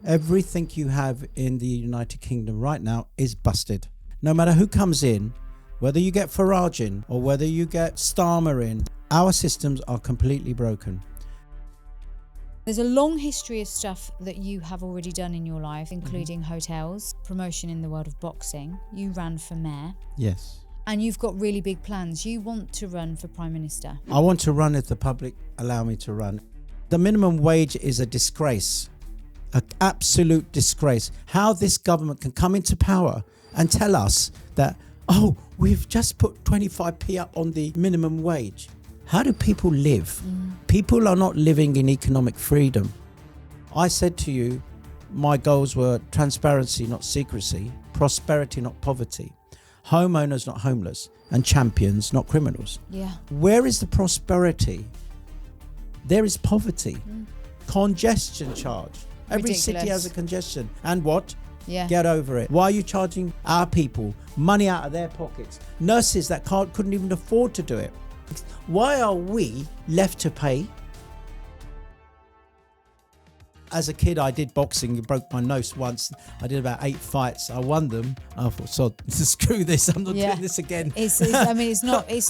Everything you have in the United Kingdom right now is busted. No matter who comes in, whether you get Farage in or whether you get Starmer in, our systems are completely broken. There's a long history of stuff that you have already done in your life, including hotels, promotion in the world of boxing. You ran for mayor. Yes. And you've got really big plans. You want to run for Prime Minister. I want to run if the public allow me to run. The minimum wage is a disgrace, an absolute disgrace. How this government can come into power and tell us that, oh, we've just put 25p up on the minimum wage. How do people live? People are not living in economic freedom. I said to you, my goals were transparency, not secrecy, prosperity, not poverty, homeowners, not homeless, and champions, not criminals. Yeah. Where is the prosperity? There is poverty. Congestion charge. Every Ridiculous. city has a congestion. And what? Yeah. Get over it. Why are you charging our people money out of their pockets? Nurses that couldn't even afford to do it. Why are we left to pay? As a kid, I did boxing. It broke my nose once. I did about 8 fights. I won them. I thought, so screw this. I'm not doing this again. It's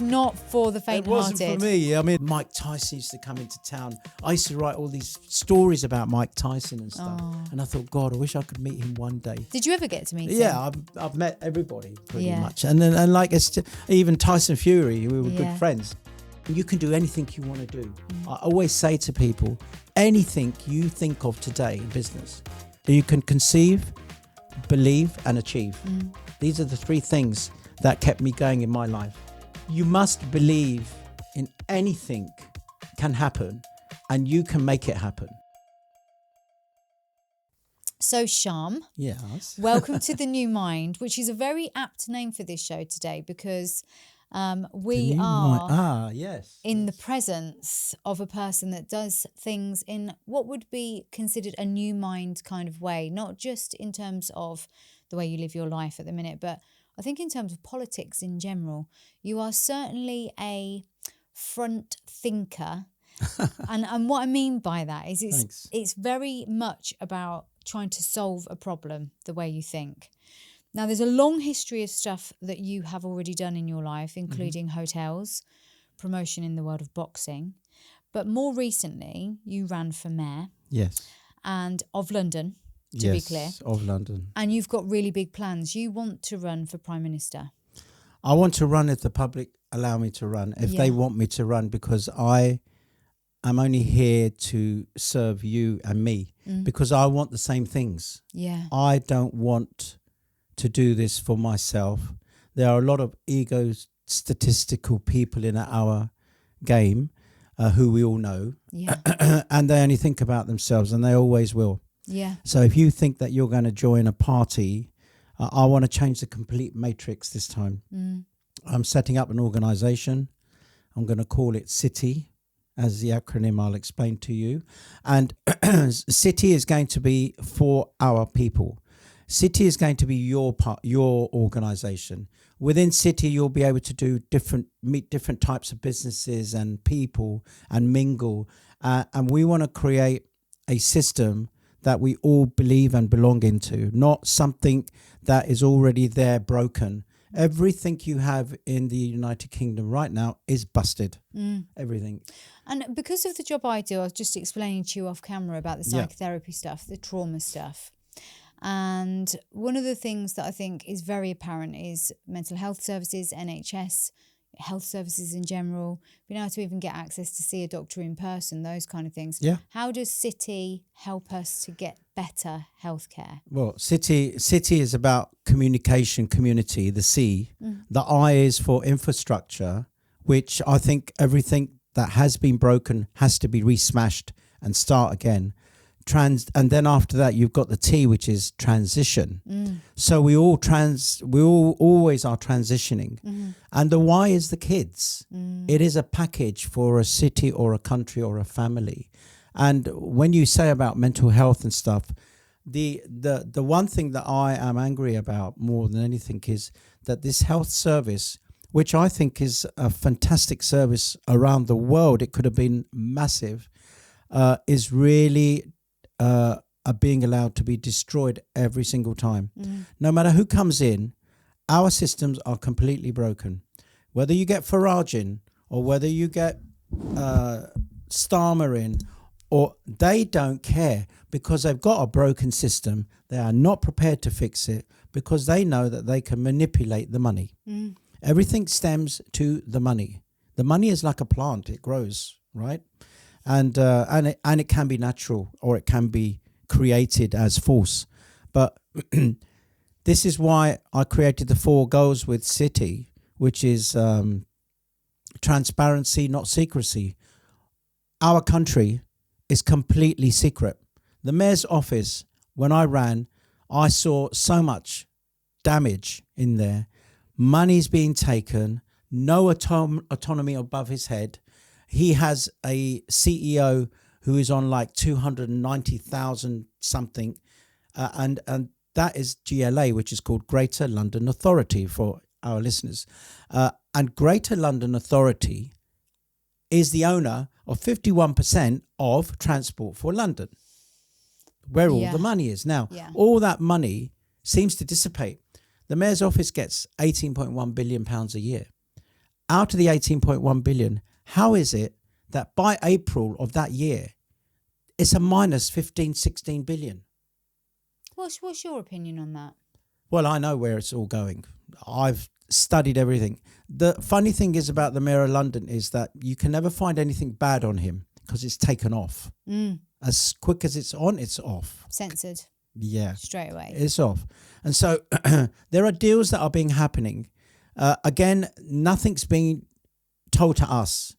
not for the faint-hearted. It wasn't for me. I mean, Mike Tyson used to come into town. I used to write all these stories about Mike Tyson and stuff. And I thought, God, I wish I could meet him one day. Did you ever get to meet him? Yeah, I've met everybody pretty much. And like even Tyson Fury, we were good friends. You can do anything you want to do. I always say to people, anything you think of today in business, you can conceive, believe, and achieve. These are the 3 things that kept me going in my life. You must believe in anything can happen, and you can make it happen. So Shyam, yes. Welcome to the New Mind, which is a very apt name for this show today because we are in the presence of a person that does things in what would be considered a new mind kind of way, not just in terms of the way you live your life at the minute, but I think in terms of politics in general. You are certainly a front thinker. and what I mean by that is it's very much about trying to solve a problem the way you think. Now, there's a long history of stuff that you have already done in your life, including hotels, promotion in the world of boxing. But more recently, you ran for mayor. Yes. And of London, to be clear. Yes, of London. And you've got really big plans. You want to run for Prime Minister. I want to run if the public allow me to run, if they want me to run, because I am only here to serve you and me, because I want the same things. Yeah. I don't want to do this for myself. There are a lot of statistical people in our game who we all know, and they only think about themselves, and they always will. Yeah. So if you think that you're going to join a party, I want to change the complete matrix this time. I'm setting up an organisation. I'm going to call it City, as the acronym I'll explain to you. And City is going to be for our people. City is going to be your organisation. Within City, you'll be able to meet different types of businesses and people and mingle. And we want to create a system that we all believe and belong into, not something that is already there broken. Everything you have in the United Kingdom right now is busted. Everything. And because of the job I do, I was just explaining to you off camera about the psychotherapy stuff, the trauma stuff. And one of the things that I think is very apparent is mental health services, NHS, health services in general, being able to even get access to see a doctor in person, those kind of things. Yeah. How does City help us to get better healthcare? Well, City is about communication, community, the C. The I is for infrastructure, which I think everything that has been broken has to be re-smashed and start again. And then after that, you've got the T, which is transition. So we all always are transitioning. And the Y is the kids. It is a package for a city or a country or a family. And when you say about mental health and stuff, the one thing that I am angry about more than anything is that this health service, which I think is a fantastic service around the world, it could have been massive, is really are being allowed to be destroyed every single time. No matter who comes in, our systems are completely broken. Whether you get Farage in or whether you get Starmer in, or they don't care because they've got a broken system. They are not prepared to fix it because they know that they can manipulate the money. Everything stems to the money. The money is like a plant; it grows, right? And it can be natural or it can be created as force. But this is why I created the 4 goals with City, which is transparency, not secrecy. Our country is completely secret. The mayor's office, when I ran, I saw so much damage in there. Money's being taken, no autonomy above his head. He has a CEO who is on like 290,000 something, and that is GLA, which is called Greater London Authority for our listeners. And Greater London Authority is the owner of 51% of Transport for London, where all the money is. Now, all that money seems to dissipate. The mayor's office gets £18.1 billion a year. Out of the 18.1 billion, how is it that by April of that year, it's a minus 15, 16 billion? What's your opinion on that? Well, I know where it's all going. I've studied everything. The funny thing is about the Mayor of London is that you can never find anything bad on him because it's taken off. As quick as it's on, it's off. Censored. Yeah. Straight away. It's off. And so there are deals that are being happening. Again, nothing's being told to us.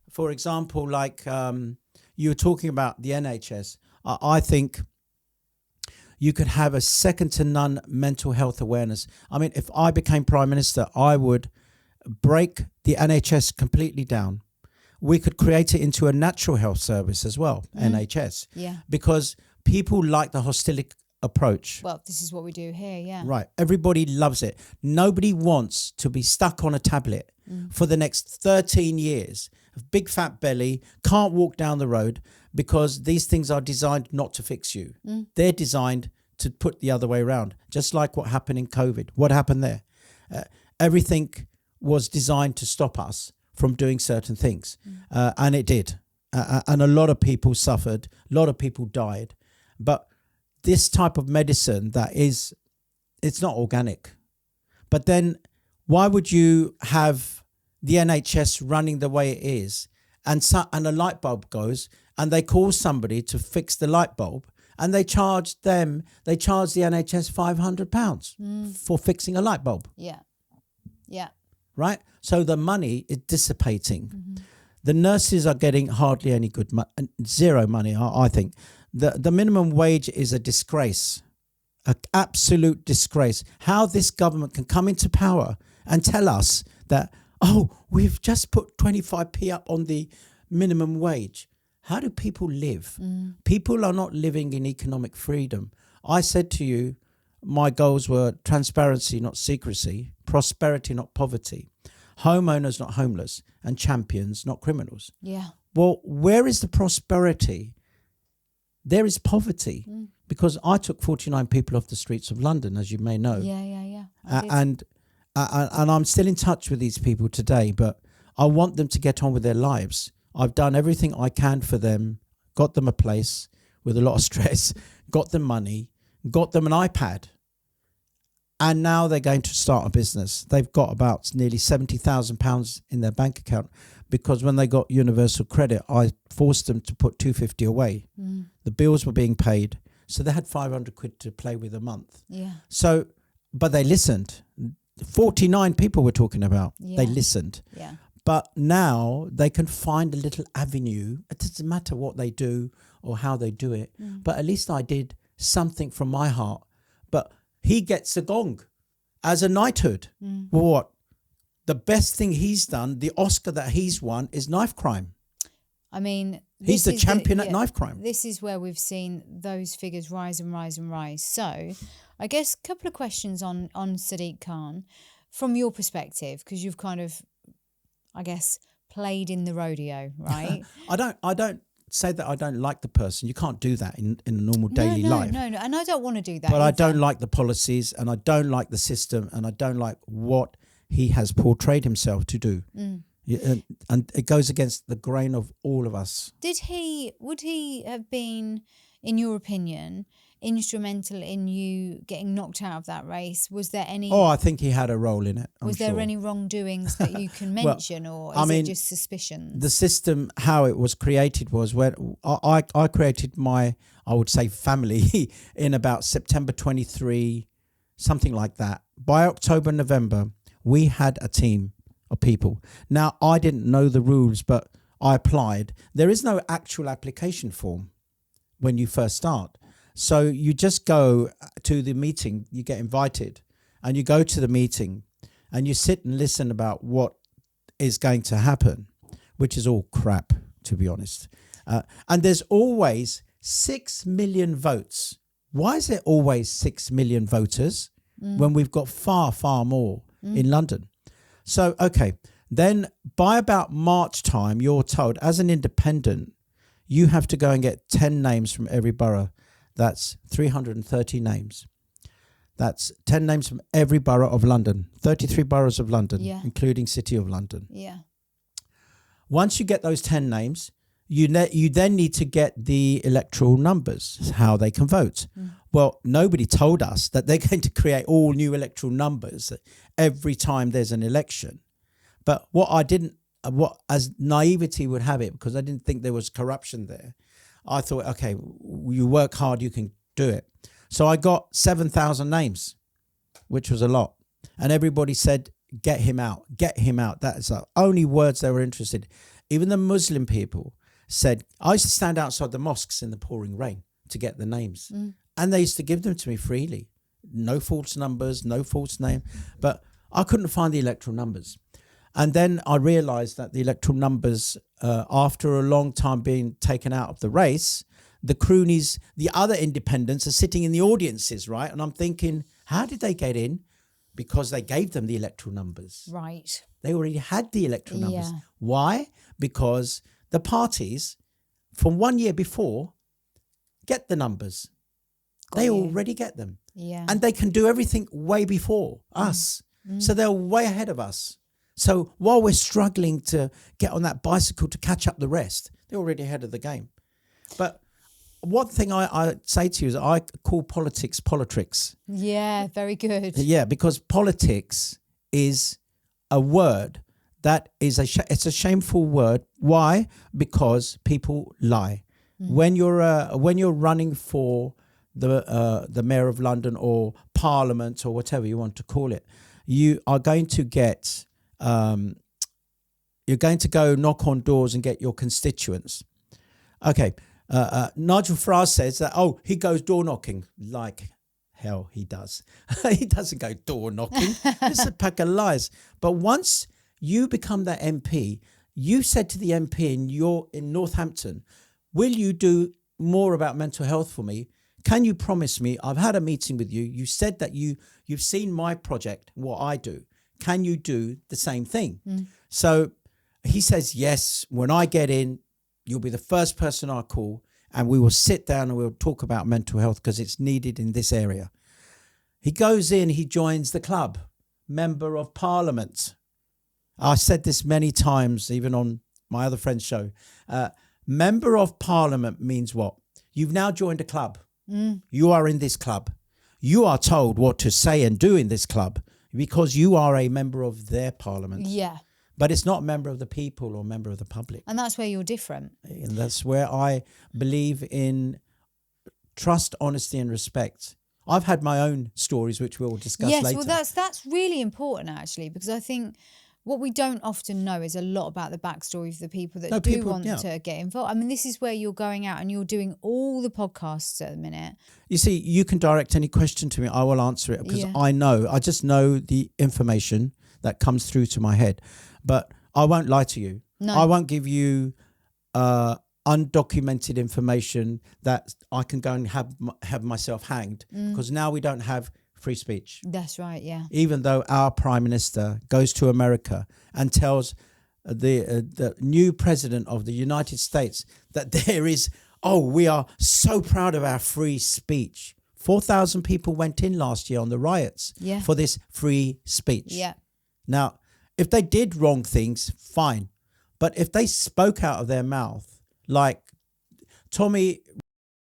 For example, like you were talking about the NHS. I think you could have a second to none mental health awareness. I mean, if I became Prime Minister, I would break the NHS completely down. We could create it into a natural health service as well, NHS. Yeah. Because people like the holistic approach. Well, this is what we do here, yeah. Right. Everybody loves it. Nobody wants to be stuck on a tablet for the next 13 years. Big fat belly, can't walk down the road because these things are designed not to fix you. They're designed to put the other way around. Just like what happened in COVID. What happened there? Everything was designed to stop us from doing certain things. And it did. And a lot of people suffered. A lot of people died. But this type of medicine it's not organic. But then why would you have the NHS running the way it is and a light bulb goes and they call somebody to fix the light bulb and they charge the NHS £500 for fixing a light bulb? Yeah. Yeah. Right? So the money is dissipating. The nurses are getting hardly any good zero money, I think. The minimum wage is a disgrace, an absolute disgrace. How this government can come into power and tell us that, we've just put 25p up on the minimum wage. How do people live? People are not living in economic freedom. I said to you, my goals were transparency, not secrecy, prosperity, not poverty, homeowners, not homeless, and champions, not criminals. Yeah. Well, where is the prosperity? There is poverty because I took 49 people off the streets of London, as you may know. Yeah. And I'm still in touch with these people today, but I want them to get on with their lives. I've done everything I can for them, got them a place with a lot of stress, got them money, got them an iPad. And now they're going to start a business. They've got about nearly £70,000 in their bank account because when they got universal credit, I forced them to put £250 away. The bills were being paid. So they had 500 quid to play with a month. Yeah. So, but they listened. 49 people we're talking about. Yeah. They listened. Yeah. But now they can find a little avenue. It doesn't matter what they do or how they do it. But at least I did something from my heart. But he gets a gong as a knighthood. What? The best thing he's done, the Oscar that he's won, is knife crime. I mean, he's the champion at knife crime. This is where we've seen those figures rise and rise and rise. So I guess a couple of questions on Sadiq Khan from your perspective, because you've kind of, I guess, played in the rodeo, right? I don't say that I don't like the person. You can't do that in a normal daily life. No. And I don't want to do that. But I don't like the policies, and I don't like the system, and I don't like what he has portrayed himself to do. And it goes against the grain of all of us. Would he have been, in your opinion, instrumental in you getting knocked out of that race? Was there any... I think he had a role in it. Was there any wrongdoings that you can mention, or is it just suspicions? The system, how it was created was when I created my, I would say, family in about September 23, something like that. By October, November, we had a team of people. Now, I didn't know the rules, but I applied. There is no actual application form when you first start. So you just go to the meeting, you get invited, and you go to the meeting and you sit and listen about what is going to happen, which is all crap, to be honest. And there's always 6 million votes. Why is there always 6 million voters when we've got far, far more in London? So, okay, then by about March time, you're told as an independent, you have to go and get 10 names from every borough. That's 330 names. That's 10 names from every borough of London, 33 boroughs of London, including City of London. Yeah. Once you get those 10 names, you then need to get the electoral numbers, how they can vote. Well, nobody told us that they're going to create all new electoral numbers every time there's an election. But what as naivety would have it, because I didn't think there was corruption there, I thought, okay, you work hard, you can do it. So I got 7,000 names, which was a lot. And everybody said, get him out, get him out. That's the only words they were interested in. Even the Muslim people said, I used to stand outside the mosques in the pouring rain to get the names. And they used to give them to me freely. No false numbers, no false name. But I couldn't find the electoral numbers. And then I realised that the electoral numbers, after a long time being taken out of the race, the croonies, the other independents are sitting in the audiences, right? And I'm thinking, how did they get in? Because they gave them the electoral numbers. Right. They already had the electoral numbers. Why? Because the parties from 1 year before get the numbers. They already get them. Yeah. And they can do everything way before us. So they're way ahead of us. So while we're struggling to get on that bicycle to catch up the rest, they're already ahead of the game. But one thing I say to you is I call politics politricks. Yeah, very good. Yeah, because politics is a word that is it's a shameful word. Why? Because people lie. When you're running for the mayor of London or Parliament or whatever you want to call it, you are going to get you're going to go knock on doors and get your constituents. Okay, Nigel Farage says that, he goes door knocking. Like hell he does. He doesn't go door knocking. It's a pack of lies. But once you become that MP, you said to the MP in Northampton, will you do more about mental health for me? Can you promise me? I've had a meeting with you. You said that you've seen my project, what I do. Can you do the same thing? So he says, yes, when I get in, you'll be the first person I call and we will sit down and we'll talk about mental health because it's needed in this area. He goes in, he joins the club, Member of Parliament. I said this many times, even on my other friend's show. Member of Parliament means what? You've now joined a club. You are in this club. You are told what to say and do in this club because you are a member of their parliament. Yeah. But it's not a member of the people or member of the public. And that's where you're different. And that's where I believe in trust, honesty and respect. I've had my own stories, which we'll discuss later. Yes, well, that's really important, actually, because I think what we don't often know is a lot about the backstory of the people that want to get involved. I mean, this is where you're going out and you're doing all the podcasts at the minute. You see, you can direct any question to me. I will answer it because I just know the information that comes through to my head. But I won't lie to you. No. I won't give you undocumented information that I can go and have myself hanged because now we don't have free speech. That's right, yeah. Even though our Prime Minister goes to America and tells the new president of the United States that there is, we are so proud of our free speech. 4,000 people went in last year on the riots for this free speech. Yeah. Now, if they did wrong things, fine. But if they spoke out of their mouth, like Tommy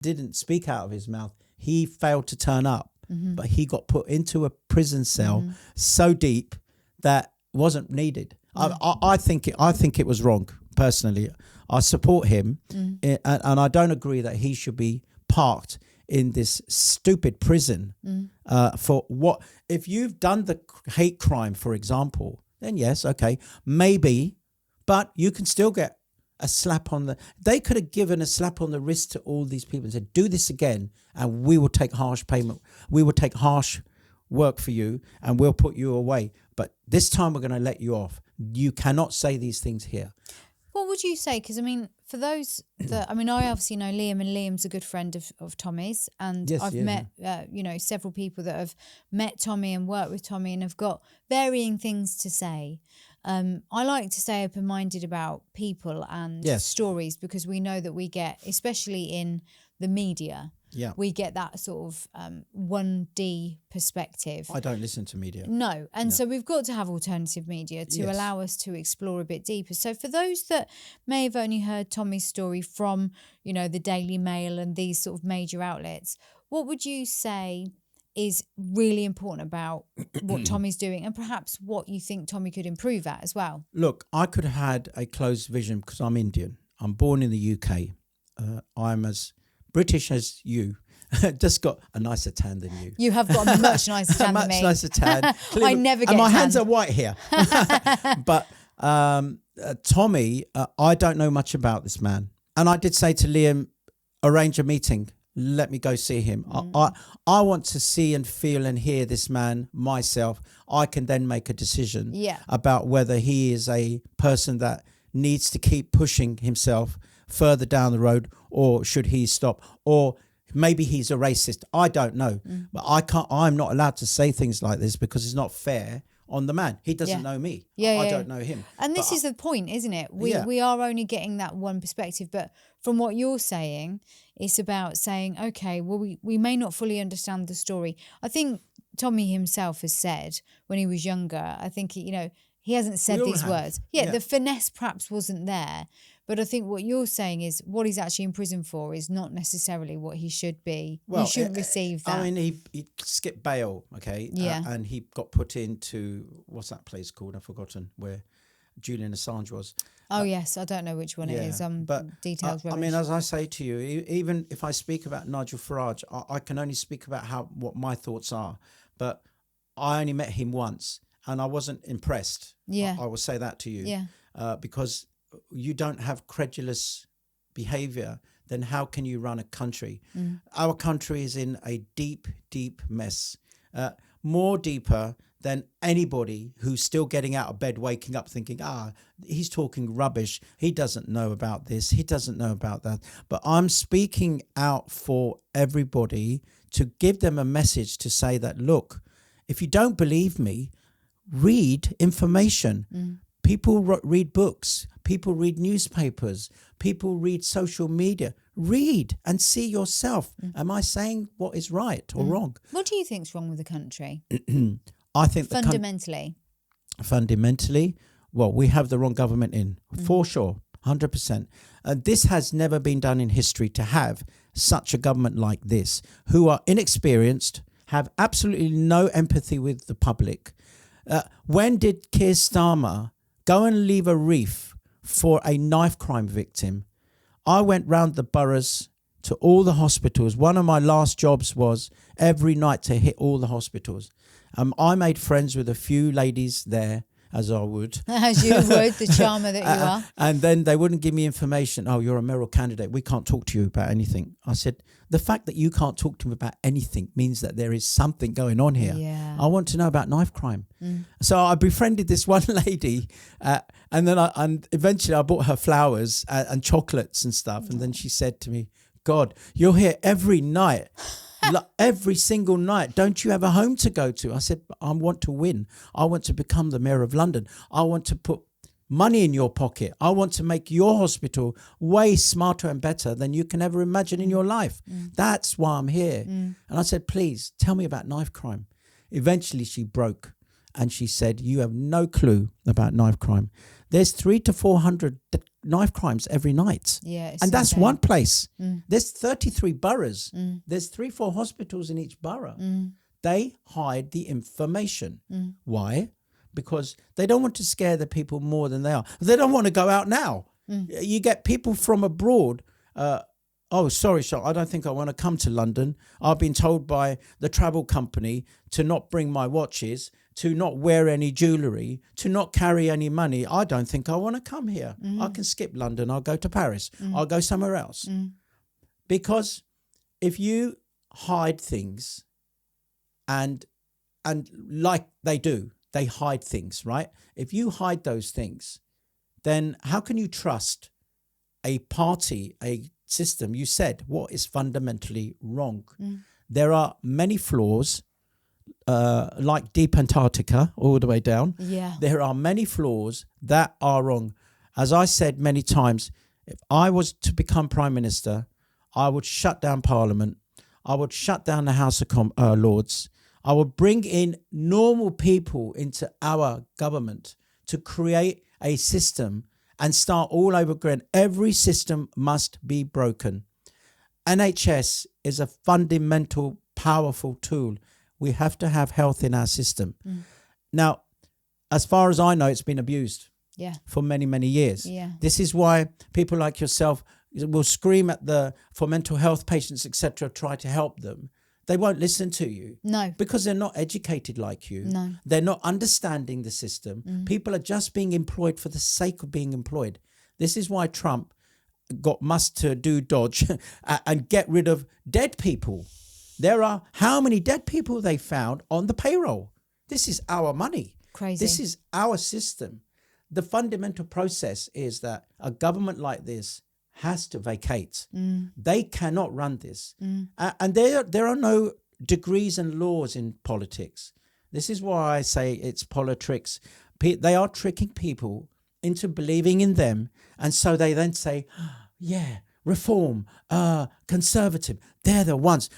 didn't speak out of his mouth, he failed to turn up, but he got put into a prison cell so deep that wasn't needed. I think it was wrong, personally. I support him, and I don't agree that he should be parked in this stupid prison for what? If you've done the hate crime, for example, then yes, okay, maybe, but you can still get a slap on the... They could have given a slap on the wrist to all these people and said, do this again and we will take harsh payment. We will take harsh work for you and we'll put you away. But this time we're going to let you off. You cannot say these things here. What would you say? Because, I mean, for those that... I mean, I obviously know Liam, and Liam's a good friend of Tommy's. And I've met, several people that have met Tommy and worked with Tommy and have got varying things to say. I like to stay open-minded about people and stories, because we know that we get, especially in the media, we get that sort of 1D perspective. I don't listen to media. No. And so we've got to have alternative media to allow us to explore a bit deeper. So for those that may have only heard Tommy's story from, the Daily Mail and these sort of major outlets, what would you say is really important about what Tommy's doing, and perhaps what you think Tommy could improve at as well? Look, I could have had a closed vision because I'm Indian. I'm born in the UK. I'm as British as you. Just got a nicer tan than you. You have got a much nicer tan than me. Much nicer tan. I never get and my tan. hands are white here. But Tommy, I don't know much about this man. And I did say to Liam, arrange a meeting. Let me go see him. I want to see and feel and hear this man myself. I can then make a decision about whether he is a person that needs to keep pushing himself further down the road, or should he stop, or maybe he's a racist. I don't know. But I'm not allowed to say things like this because it's not fair on the man. He doesn't know me. I don't know him. And this is the point, isn't it? We are only getting that one perspective, but from what you're saying, it's about saying, okay, well, we may not fully understand the story. I think Tommy himself has said when he was younger, I think, he hasn't said these words. The finesse perhaps wasn't there. But I think what you're saying is what he's actually in prison for is not necessarily what he should be. Well, he shouldn't receive that. I mean, he skipped bail, okay? And he got put into, what's that place called? I've forgotten, where Julian Assange was. Oh, yes. I don't know which one it is. But details. I mean, as I say to you, even if I speak about Nigel Farage, I can only speak about what my thoughts are. But I only met him once and I wasn't impressed. I will say that to you. Because you don't have credulous behavior, then how can you run a country? Our country is in a deep, deep mess. More deeper than anybody who's still getting out of bed, waking up thinking, he's talking rubbish. He doesn't know about this. He doesn't know about that. But I'm speaking out for everybody to give them a message to say that, look, if you don't believe me, read information. People read books. People read newspapers. People read social media. Read and see yourself. Am I saying what is right or wrong? What do you think's wrong with the country? I think fundamentally, well, we have the wrong government in, for sure, 100%. This has never been done in history, to have such a government like this, who are inexperienced, have absolutely no empathy with the public. When did Keir Starmer go and leave a wreath for a knife crime victim? I went round the boroughs to all the hospitals. One of my last jobs was every night to hit all the hospitals. I made friends with a few ladies there, as I would. As you would, the charmer that you are. And then they wouldn't give me information. Oh, you're a mayoral candidate. We can't talk to you about anything. I said, the fact that you can't talk to me about anything means that there is something going on here. I want to know about knife crime. So I befriended this one lady, and then eventually I bought her flowers and chocolates and stuff. And then she said to me, God, you're here every night. Every single night. Don't you have a home to go to? I said, I want to win. I want to become the mayor of London. I want to put money in your pocket. I want to make your hospital way smarter and better than you can ever imagine in your life. That's why I'm here. And I said, please tell me about knife crime. Eventually she broke and she said, you have no clue about knife crime. There's 300 to 400 knife crimes every night. Yeah, and that's one place. There's 33 boroughs. There's 3-4 hospitals in each borough. They hide the information. Why? Because they don't want to scare the people more than they are. They don't want to go out now. You get people from abroad. Oh, sorry, Sean, I don't think I want to come to London. I've been told by the travel company to not bring my watches, to not wear any jewellery, to not carry any money. I don't think I want to come here. I can skip London. I'll go to Paris. I'll go somewhere else. Because if you hide things and like they do, they hide things, right? If you hide those things, then how can you trust a party, a system? You said what is fundamentally wrong. There are many flaws, like deep Antarctica all the way down. There are many flaws that are wrong. As I said many times, if I was to become Prime Minister, I would shut down Parliament. I would shut down the House of Lords. I would bring in normal people into our government to create a system and start all over again. Every system must be broken. NHS is a fundamental, powerful tool. We have to have health in our system. Now, as far as I know, it's been abused for many, many years. This is why people like yourself will scream at for mental health patients, etc., try to help them. They won't listen to you. No. Because they're not educated like you. No. They're not understanding the system. People are just being employed for the sake of being employed. This is why Trump must do dodge and get rid of dead people. There are how many dead people they found on the payroll? This is our money. Crazy. This is our system. The fundamental process is that a government like this has to vacate. They cannot run this. And there are no degrees and laws in politics. This is why I say it's politics. They are tricking people into believing in them. And so they then say, yeah, reform, conservative, they're the ones.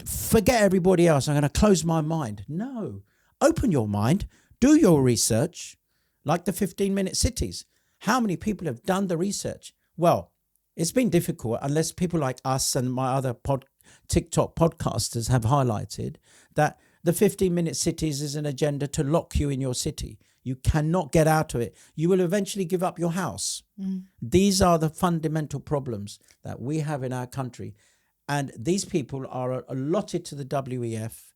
Forget everybody else. I'm going to close my mind. No, open your mind. Do your research, like the 15-minute cities. How many people have done the research? Well, it's been difficult unless people like us and my other TikTok podcasters have highlighted that the 15-minute cities is an agenda to lock you in your city. You cannot get out of it. You will eventually give up your house. These are the fundamental problems that we have in our country. And these people are allotted to the WEF.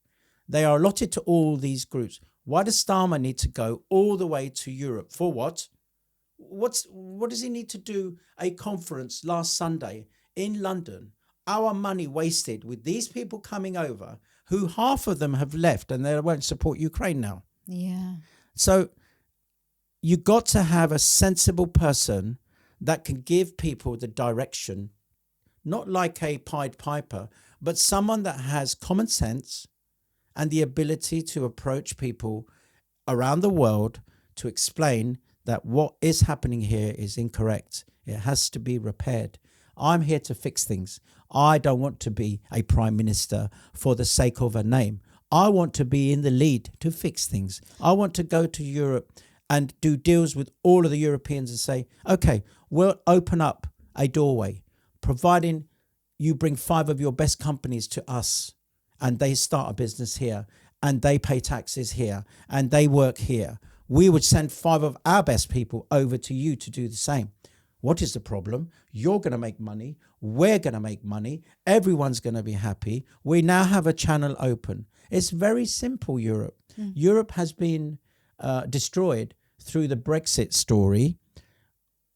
They are allotted to all these groups. Why does Starmer need to go all the way to Europe? For what? What does he need to do a conference last Sunday in London? Our money wasted with these people coming over who half of them have left and they won't support Ukraine now. Yeah. So you got to have a sensible person that can give people the direction, not like a Pied Piper, but someone that has common sense and the ability to approach people around the world to explain that what is happening here is incorrect. It has to be repaired. I'm here to fix things. I don't want to be a prime minister for the sake of a name. I want to be in the lead to fix things. I want to go to Europe and do deals with all of the Europeans and say, okay, we'll open up a doorway, providing you bring 5 of your best companies to us and they start a business here and they pay taxes here and they work here. We would send 5 of our best people over to you to do the same. What is the problem? You're going to make money. We're going to make money. Everyone's going to be happy. We now have a channel open. It's very simple, Europe. Europe has been destroyed through the Brexit story.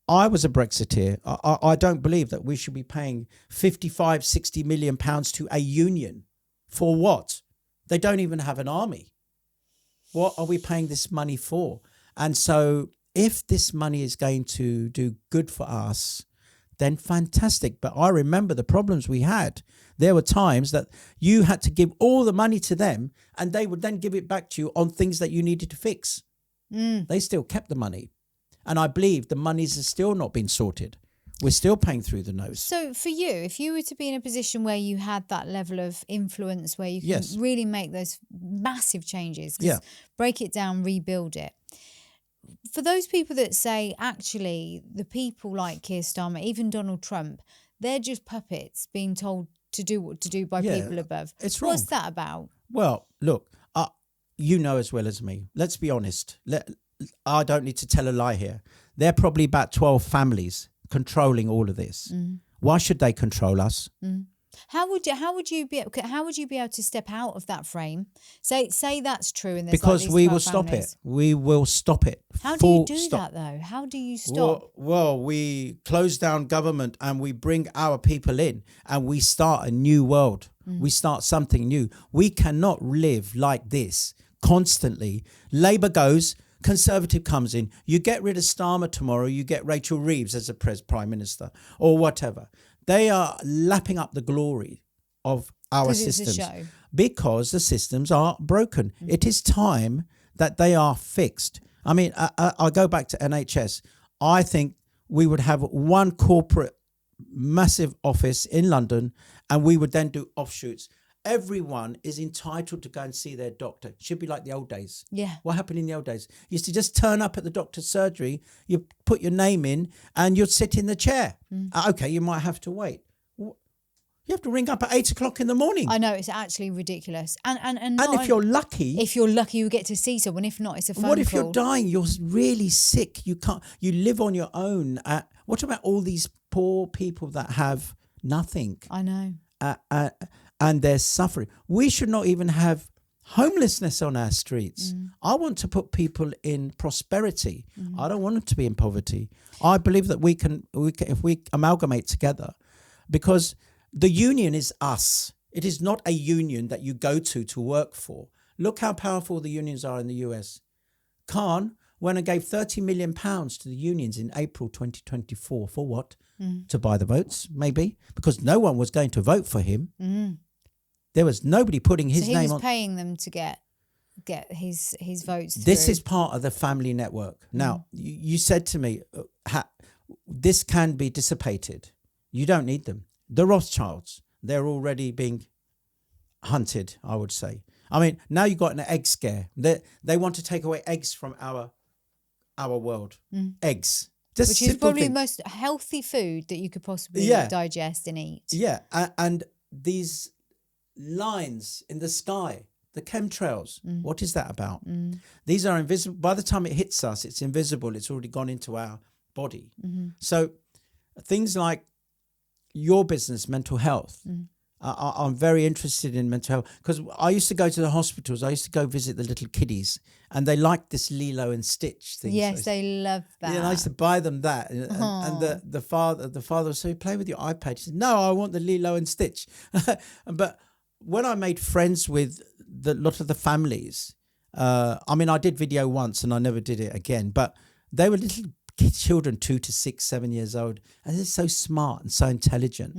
I was a Brexiteer. I don't believe that we should be paying 55, 60 million pounds to a union. For what? They don't even have an army. What are we paying this money for? And so if this money is going to do good for us, then fantastic. But I remember the problems we had. There were times that you had to give all the money to them and they would then give it back to you on things that you needed to fix. They still kept the money. And I believe the monies are still not been sorted. We're still paying through the nose. So for you, if you were to be in a position where you had that level of influence, where you can Yes. really make those massive changes, Yeah. break it down, rebuild it. For those people that say, actually, the people like Keir Starmer, even Donald Trump, they're just puppets being told to do what to do by people above. It's wrong. What's that about? Well, look, you know as well as me. Let's be honest. I don't need to tell a lie here. There are probably about 12 families controlling all of this. Why should they control us? How would you be able to step out of that frame? Say that's true, and because we will stop it. We will stop it. How do you do that though? How do you stop? Well, we close down government and we bring our people in, and we start a new world. We start something new. We cannot live like this constantly. Labour goes, Conservative comes in. You get rid of Starmer tomorrow, you get Rachel Reeves as a Prime Minister or whatever. They are lapping up the glory of our systems because the systems are broken. It is time that they are fixed. I mean, I go back to NHS. I think we would have one corporate massive office in London, and we would then do offshoots. Everyone is entitled to go and see their doctor. It should be like the old days. Yeah. What happened in the old days? You used to just turn up at the doctor's surgery, you put your name in, and you'd sit in the chair. Okay, you might have to wait. You have to ring up at 8 o'clock in the morning. I know, it's actually ridiculous. And if you're lucky... If you're lucky, you get to see someone. If not, it's a phone call. What if you're dying? You're really sick. You can't... You live on your own. What about all these poor people that have nothing? I know. And they're suffering. We should not even have homelessness on our streets. I want to put people in prosperity. I don't want them to be in poverty. I believe that we can if we amalgamate together, because the union is us. It is not a union that you go to work for. Look how powerful the unions are in the US. Khan went and gave £30 million to the unions in April 2024. For what? To buy the votes, maybe, because no one was going to vote for him. There was nobody putting his name on. He was paying them to get his votes through. This is part of the family network. Now, you said to me, this can be dissipated. You don't need them. The Rothschilds, they're already being hunted, I would say. I mean, now you've got an egg scare. They want to take away eggs from our world. Eggs. Which is probably the most healthy food that you could possibly digest and eat. Yeah, and these lines in the sky, the chemtrails, what is that about? These are invisible. By the time it hits us, it's invisible. It's already gone into our body. So things like your business, mental health, I'm very interested in mental health, because I used to go to the hospitals. I used to go visit the little kiddies, and they liked this Lilo and Stitch thing. Yes, they love that. Yeah, and I used to buy them that. And the father would say, play with your iPad. He said, no, I want the Lilo and Stitch. But when I made friends with a lot of the families, I mean, I did video once and I never did it again, but they were little children, 2 to 6, 7 years old, and they're so smart and so intelligent.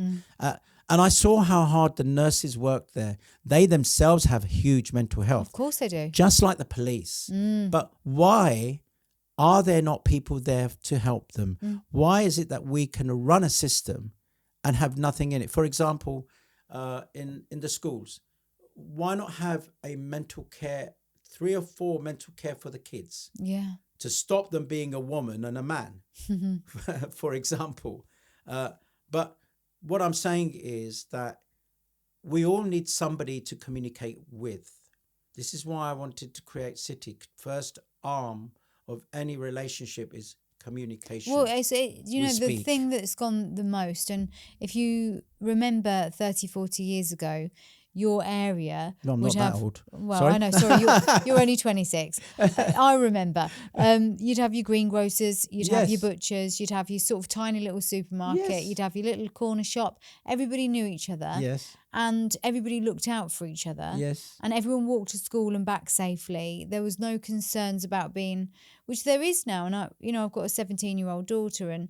And I saw how hard the nurses worked there. They themselves have huge mental health. Of course they do. Just like the police. But why are there not people there to help them? Why is it that we can run a system and have nothing in it? For example, in the schools, why not have a mental care, 3 or 4 mental care for the kids? Yeah. To stop them being a woman and a man, for example. But what I'm saying is that we all need somebody to communicate with. This is why I wanted to create City. First arm of any relationship is communication. Well, the thing that's gone the most, and if you remember 30, 40 years ago, your area would have... Old. Well, sorry? I know, sorry, you're only 26. I remember. You'd have your greengrocers, you'd have your butchers, you'd have your sort of tiny little supermarket, you'd have your little corner shop. Everybody knew each other. Yes. And everybody looked out for each other. Yes. And everyone walked to school and back safely. There was no concerns about being... Which there is now. And I've got a 17-year-old daughter, and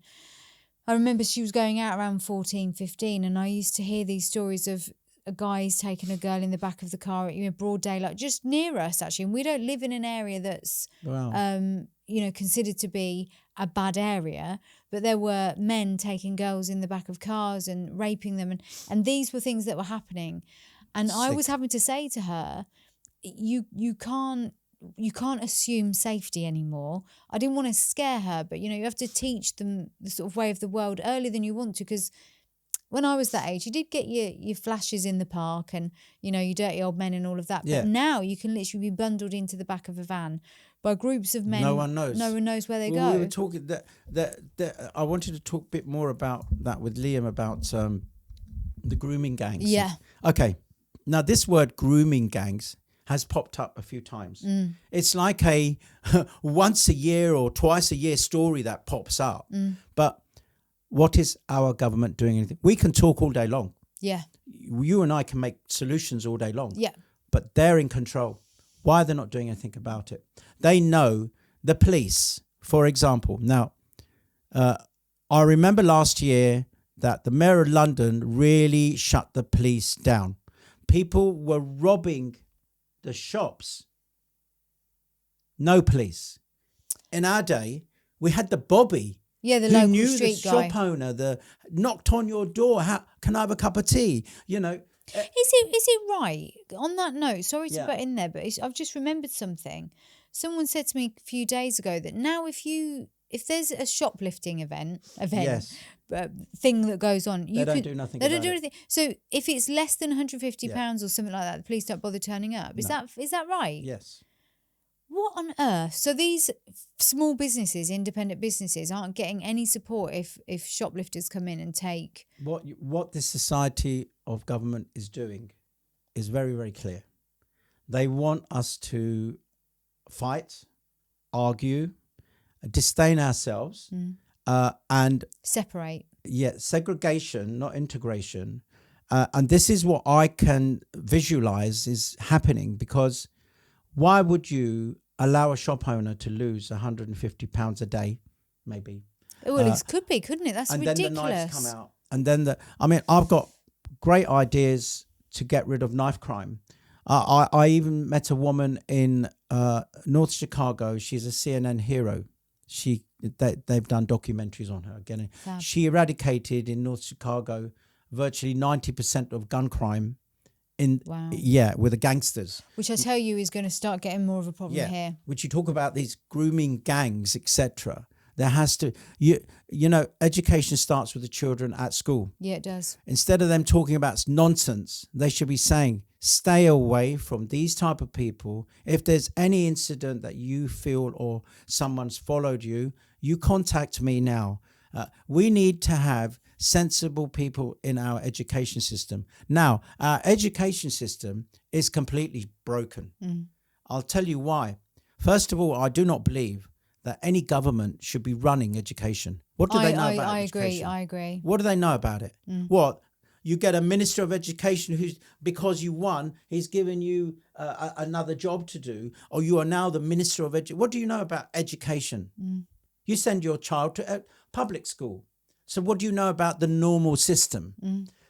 I remember she was going out around 14, 15, and I used to hear these stories of a guy's taking a girl in the back of the car at broad daylight, just near us actually, and we don't live in an area that's considered to be a bad area, but there were men taking girls in the back of cars and raping them, and these were things that were happening. And I was having to say to her, you can't assume safety anymore. I didn't want to scare her, but you have to teach them the sort of way of the world earlier than you want to, because when I was that age, you did get your flashes in the park and, your dirty old men and all of that. But now you can literally be bundled into the back of a van by groups of men. No one knows. No one knows where they go. We were talking that I wanted to talk a bit more about that with Liam about the grooming gangs. Yeah. Okay. Now, this word grooming gangs has popped up a few times. It's like a once a year or twice a year story that pops up. But what is our government doing anything? We can talk all day long. Yeah. You and I can make solutions all day long. Yeah. But they're in control. Why are they not doing anything about it? They know the police, for example. Now, I remember last year that the Mayor of London really shut the police down. People were robbing the shops. No police. In our day, we had the Bobby. Yeah, the who local knew street the guy. shop owner, knocked on your door. How can I have a cup of tea? Is it right? On that note, sorry to butt in there, but I've just remembered something. Someone said to me a few days ago that now if there's a shoplifting event, Yes. thing that goes on, They don't do nothing. They don't do anything. So if it's less than £150 or something like that, the police don't bother turning up. Is that right? Yes. What on earth? So these small businesses, independent businesses, aren't getting any support if shoplifters come in and take. What this society of government is doing is very, very clear. They want us to fight, argue, disdain ourselves, and separate. Yeah, segregation, not integration. And this is what I can visualize is happening, because why would you allow a shop owner to lose £150 a day, maybe? Well, it could be, couldn't it? That's and ridiculous. And then the knives come out. And then I've got great ideas to get rid of knife crime. I even met a woman in North Chicago. She's a CNN hero. They've done documentaries on her. Again, she eradicated in North Chicago virtually 90% of gun crime. With the gangsters. Which I tell you is going to start getting more of a problem here. Which you talk about these grooming gangs, etc. There has to, education starts with the children at school. Yeah, it does. Instead of them talking about nonsense, they should be saying, stay away from these type of people. If there's any incident that you feel or someone's followed you, you contact me now. We need to have sensible people in our education system. Now, our education system is completely broken. I'll tell you why. First of all, I do not believe that any government should be running education. What do they know about education? I agree. What do they know about it? What? You get a minister of education who's, because you won, he's given you another job to do, or you are now the minister of education. What do you know about education? You send your child to a public school. So what do you know about the normal system?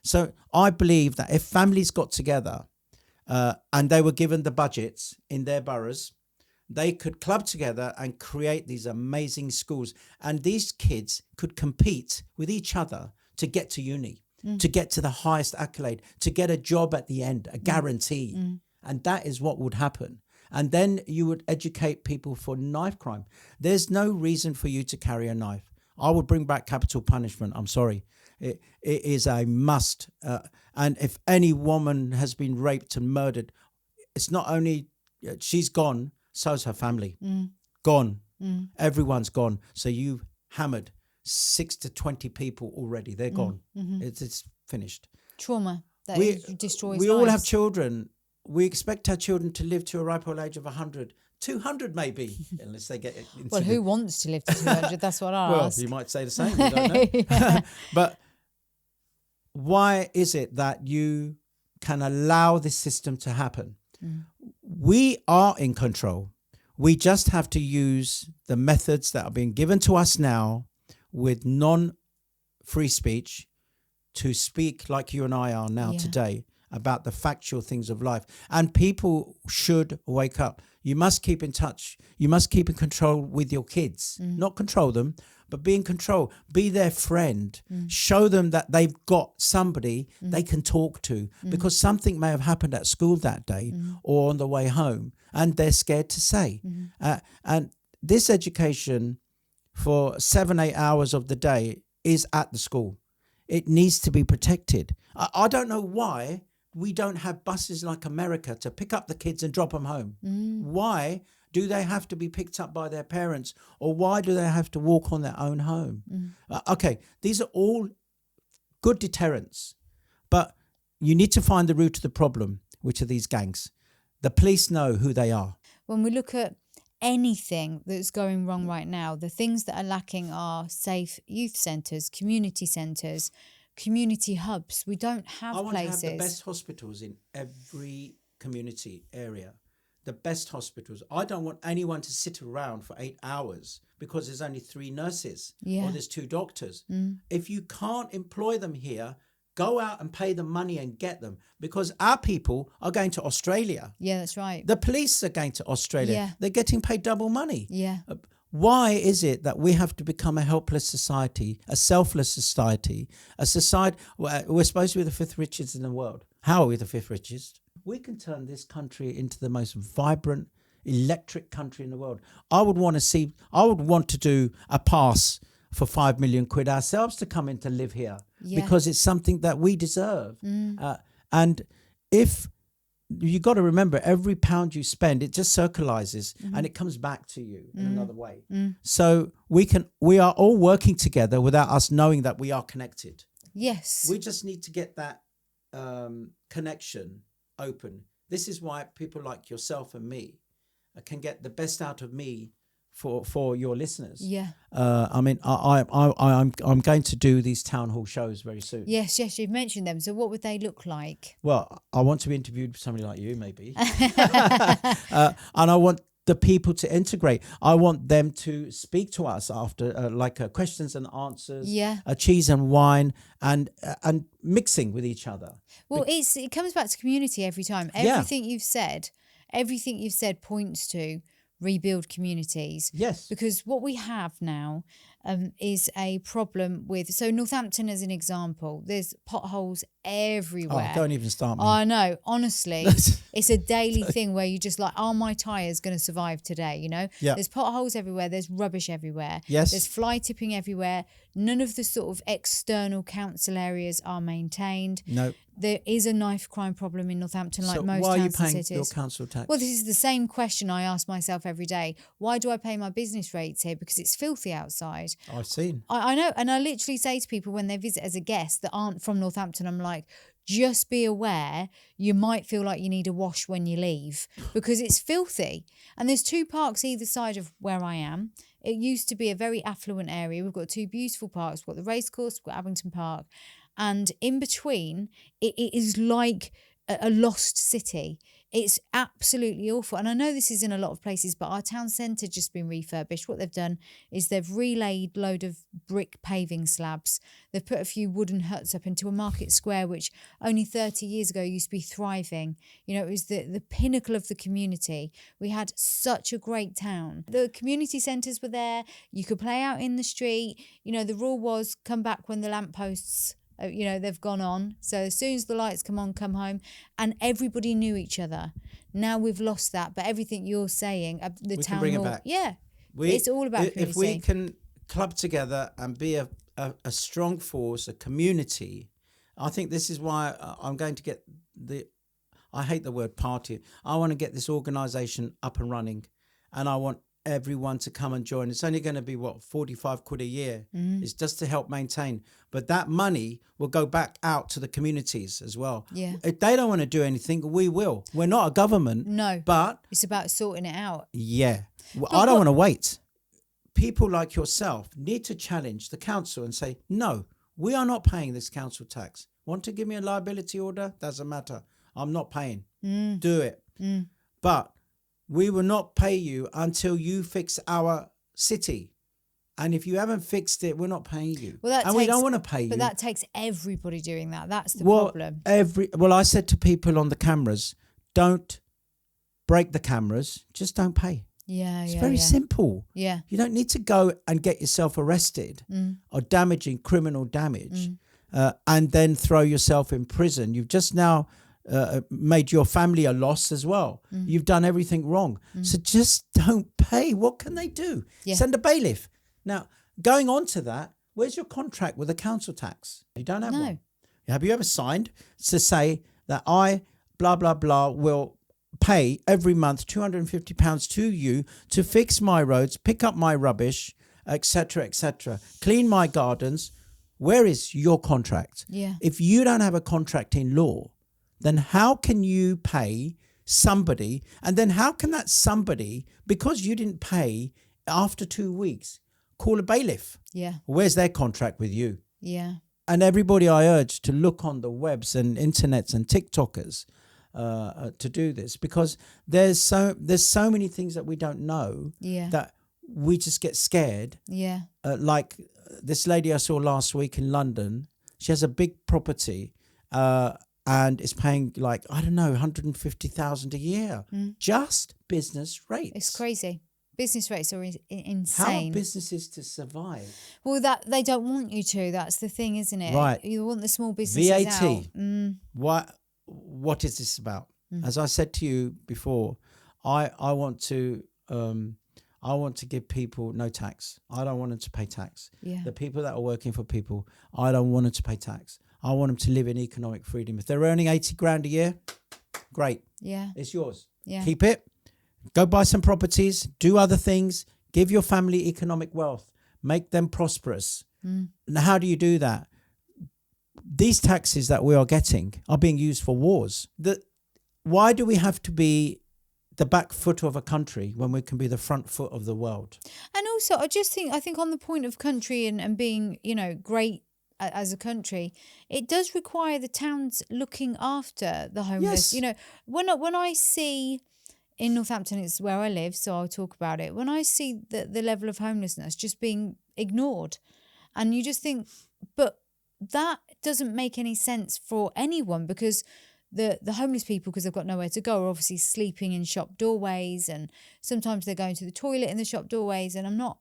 So I believe that if families got together and they were given the budgets in their boroughs, they could club together and create these amazing schools. And these kids could compete with each other to get to uni, to get to the highest accolade, to get a job at the end, a guarantee. And that is what would happen. And then you would educate people for knife crime. There's no reason for you to carry a knife. I would bring back capital punishment. I'm sorry. It is a must. And if any woman has been raped and murdered, it's not only she's gone, so's her family. Gone. Everyone's gone. So you've hammered 6 to 20 people already. They're gone. It's finished. Trauma that destroys We lives. all have children. We expect our children to live to a ripe old age of 100. 200 maybe, unless they get into well, who wants to live to 200? That's what I asked. Well, you might say the same. We don't know. But why is it that you can allow this system to happen? We are in control. We just have to use the methods that are being given to us now with non-free speech to speak like you and I are now today. about the factual things of life. And people should wake up. You must keep in touch. You must keep in control with your kids. Not control them, but be in control. Be their friend. Show them that they've got somebody they can talk to, because something may have happened at school that day or on the way home, and they're scared to say. And this education for 7-8 hours of the day is at the school. It needs to be protected. I don't know why we don't have buses like America to pick up the kids and drop them home. Why do they have to be picked up by their parents, or why do they have to walk on their own home? Okay, these are all good deterrents, but you need to find the root of the problem, which are these gangs. The police know who they are. When we look at anything that's going wrong right now, the things that are lacking are safe youth centres, community centres, community hubs. We don't have places. I want to have the best hospitals in every community area. The best hospitals. I don't want anyone to sit around for 8 hours because there's only 3 nurses or there's 2 doctors. If you can't employ them here, go out and pay them money and get them, because our people are going to Australia. Yeah, that's right. The police are going to Australia. Yeah. They're getting paid double money. Yeah. Why is it that we have to become a helpless society, a selfless society, a society? We're supposed to be the 5th richest in the world. How are we the 5th richest? We can turn this country into the most vibrant, electric country in the world. I would want to do a pass for 5 million quid ourselves to come in to live here, because it's something that we deserve. And if you got to remember, every pound you spend, it just circularizes and it comes back to you in another way. So we are all working together without us knowing that we are connected. Yes. We just need to get that connection open. This is why people like yourself and me can get the best out of me for your listeners. Yeah. I mean, I'm going to do these town hall shows very soon. Yes, you've mentioned them. So what would they look like? Well, I want to be interviewed by somebody like you, maybe. And I want the people to integrate. I want them to speak to us after, questions and answers. Yeah. Cheese and wine, and mixing with each other. Well, it comes back to community every time. Everything you've said points to rebuild communities. Yes. Because what we have now is a problem with, so Northampton as an example, there's potholes everywhere. Oh, don't even start me. I know, honestly, it's a daily thing where you just like, are my tyres going to survive today, you know? Yeah. There's potholes everywhere, there's rubbish everywhere. Yes. There's fly tipping everywhere. None of the sort of external council areas are maintained. No. There is a knife crime problem in Northampton, like most towns and cities. So why are you paying your council tax? Well, this is the same question I ask myself every day. Why do I pay my business rates here? Because it's filthy outside. I've seen. I know. And I literally say to people when they visit as a guest that aren't from Northampton, I'm like, just be aware you might feel like you need a wash when you leave, because it's filthy. And there's 2 parks either side of where I am. It used to be a very affluent area. We've got 2 beautiful parks. We've got the racecourse, we've got Abington Park. And in between, it is like a lost city. It's absolutely awful. And I know this is in a lot of places, but our town centre just been refurbished. What they've done is they've relaid load of brick paving slabs. They've put a few wooden huts up into a market square, which only 30 years ago used to be thriving. You know, it was the pinnacle of the community. We had such a great town. The community centres were there. You could play out in the street. You know, the rule was come back when the lampposts, you know, they've gone on. So as soon as the lights come on, come home. And everybody knew each other. Now we've lost that. But everything you're saying, the we town can bring hall, it back. Yeah, it's all about community. If we can club together and be a strong force, a community, I think this is why I'm going to get I hate the word party. I want to get this organisation up and running, and I want everyone to come and join. It's only going to be 45 quid a year. It's just to help maintain, but that money will go back out to the communities as well. Yeah, if they don't want to do anything, we will. We're not a government. No, but it's about sorting it out. Yeah, I don't want to wait. People like yourself need to challenge the council and say, no, we are not paying this council tax. Want to give me a liability order? Doesn't matter, I'm not paying. Do it. But we will not pay you until you fix our city. And if you haven't fixed it, we're not paying you. Well, we don't want to pay you. But that takes everybody doing that. That's the problem. I said to people on the cameras, don't break the cameras, just don't pay. It's very simple. Yeah. You don't need to go and get yourself arrested or damaging criminal damage and then throw yourself in prison. You've just now made your family a loss as well. You've done everything wrong. So just don't pay. What can they do? Yeah. Send a bailiff. Now, going on to that, where's your contract with the council tax? You don't have one. Have you ever signed to say that I, blah, blah, blah, will pay every month £250 to you to fix my roads, pick up my rubbish, etc., clean my gardens? Where is your contract? Yeah. If you don't have a contract in law, then how can you pay somebody? And then how can that somebody, because you didn't pay after 2 weeks, call a bailiff? Yeah. Where's their contract with you? Yeah. And everybody I urge to look on the webs and internets and TikTokers to do this, because there's so many things that we don't know that we just get scared. Yeah. Like this lady I saw last week in London, she has a big property and is paying like, I don't know, 150,000 a year. Just business rates. It's crazy. Business rates are insane. How are businesses to survive? Well, that they don't want you to. That's the thing, isn't it? Right. You want the small businesses VAT. out. What is this about? As I said to you before, I want to give people no tax. I don't want them to pay tax. Yeah. The people that are working for people, I don't want them to pay tax. I want them to live in economic freedom. If they're earning 80 grand a year, great. Yeah. It's yours. Yeah. Keep it. Go buy some properties, do other things, give your family economic wealth, make them prosperous. Now, how do you do that? These taxes that we are getting are being used for wars. Why do we have to be the back foot of a country when we can be the front foot of the world? And also, I think on the point of country and being, great as a country, it does require the towns looking after the homeless. Yes. When I see... In Northampton, it's where I live, so I'll talk about it. When I see the level of homelessness just being ignored, and you just think, but that doesn't make any sense for anyone, because the homeless people, because they've got nowhere to go, are obviously sleeping in shop doorways, and sometimes they're going to the toilet in the shop doorways, and I'm not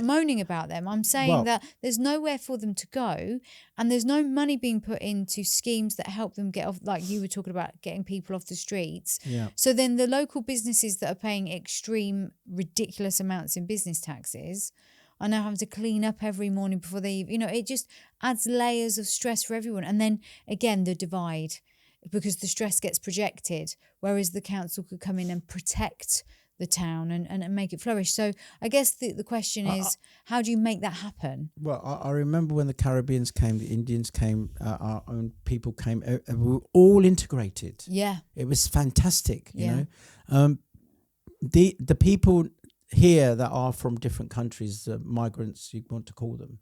moaning about them. I'm saying that there's nowhere for them to go, and there's no money being put into schemes that help them get off, like you were talking about, getting people off the streets. Yeah. So then the local businesses that are paying extreme, ridiculous amounts in business taxes are now having to clean up every morning before they, it just adds layers of stress for everyone. And then again, the divide, because the stress gets projected, whereas the council could come in and protect the town and make it flourish. So I guess the question is, how do you make that happen? Well, I remember when the Caribbeans came, the Indians came, our own people came, we were all integrated. Yeah. It was fantastic, you know. The people here that are from different countries, the migrants, you want to call them,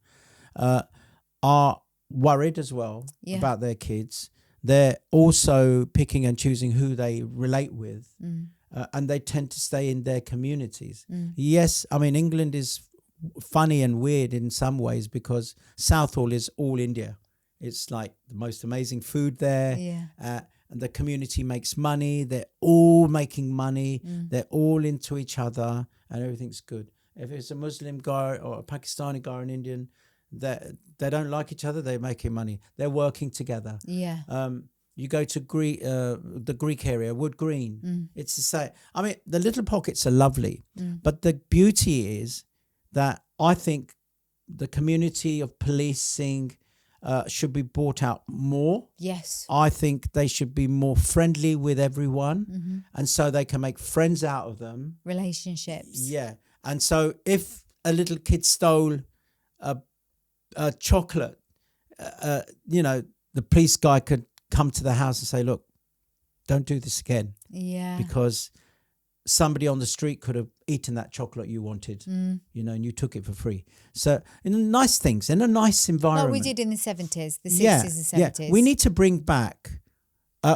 are worried as well about their kids. They're also picking and choosing who they relate with. And they tend to stay in their communities. Yes, I mean, England is funny and weird in some ways, because Southall is all India. It's like the most amazing food there. And the community makes money. They're all making money. They're all into each other, and everything's good. If it's a Muslim guy or a Pakistani guy or an Indian, they don't like each other, they're making money. They're working together. You go to the Greek area, Wood Green. It's the same. I mean, the little pockets are lovely, but the beauty is that I think the community of policing should be brought out more. Yes. I think they should be more friendly with everyone, and so they can make friends out of them. Relationships. Yeah. And so if a little kid stole a chocolate, the police guy could come to the house and say, look, don't do this again. Yeah. Because somebody on the street could have eaten that chocolate you wanted, and you took it for free. So in nice things, in a nice environment. Like we did in the 70s, the 60s and 70s. Yeah. We need to bring back,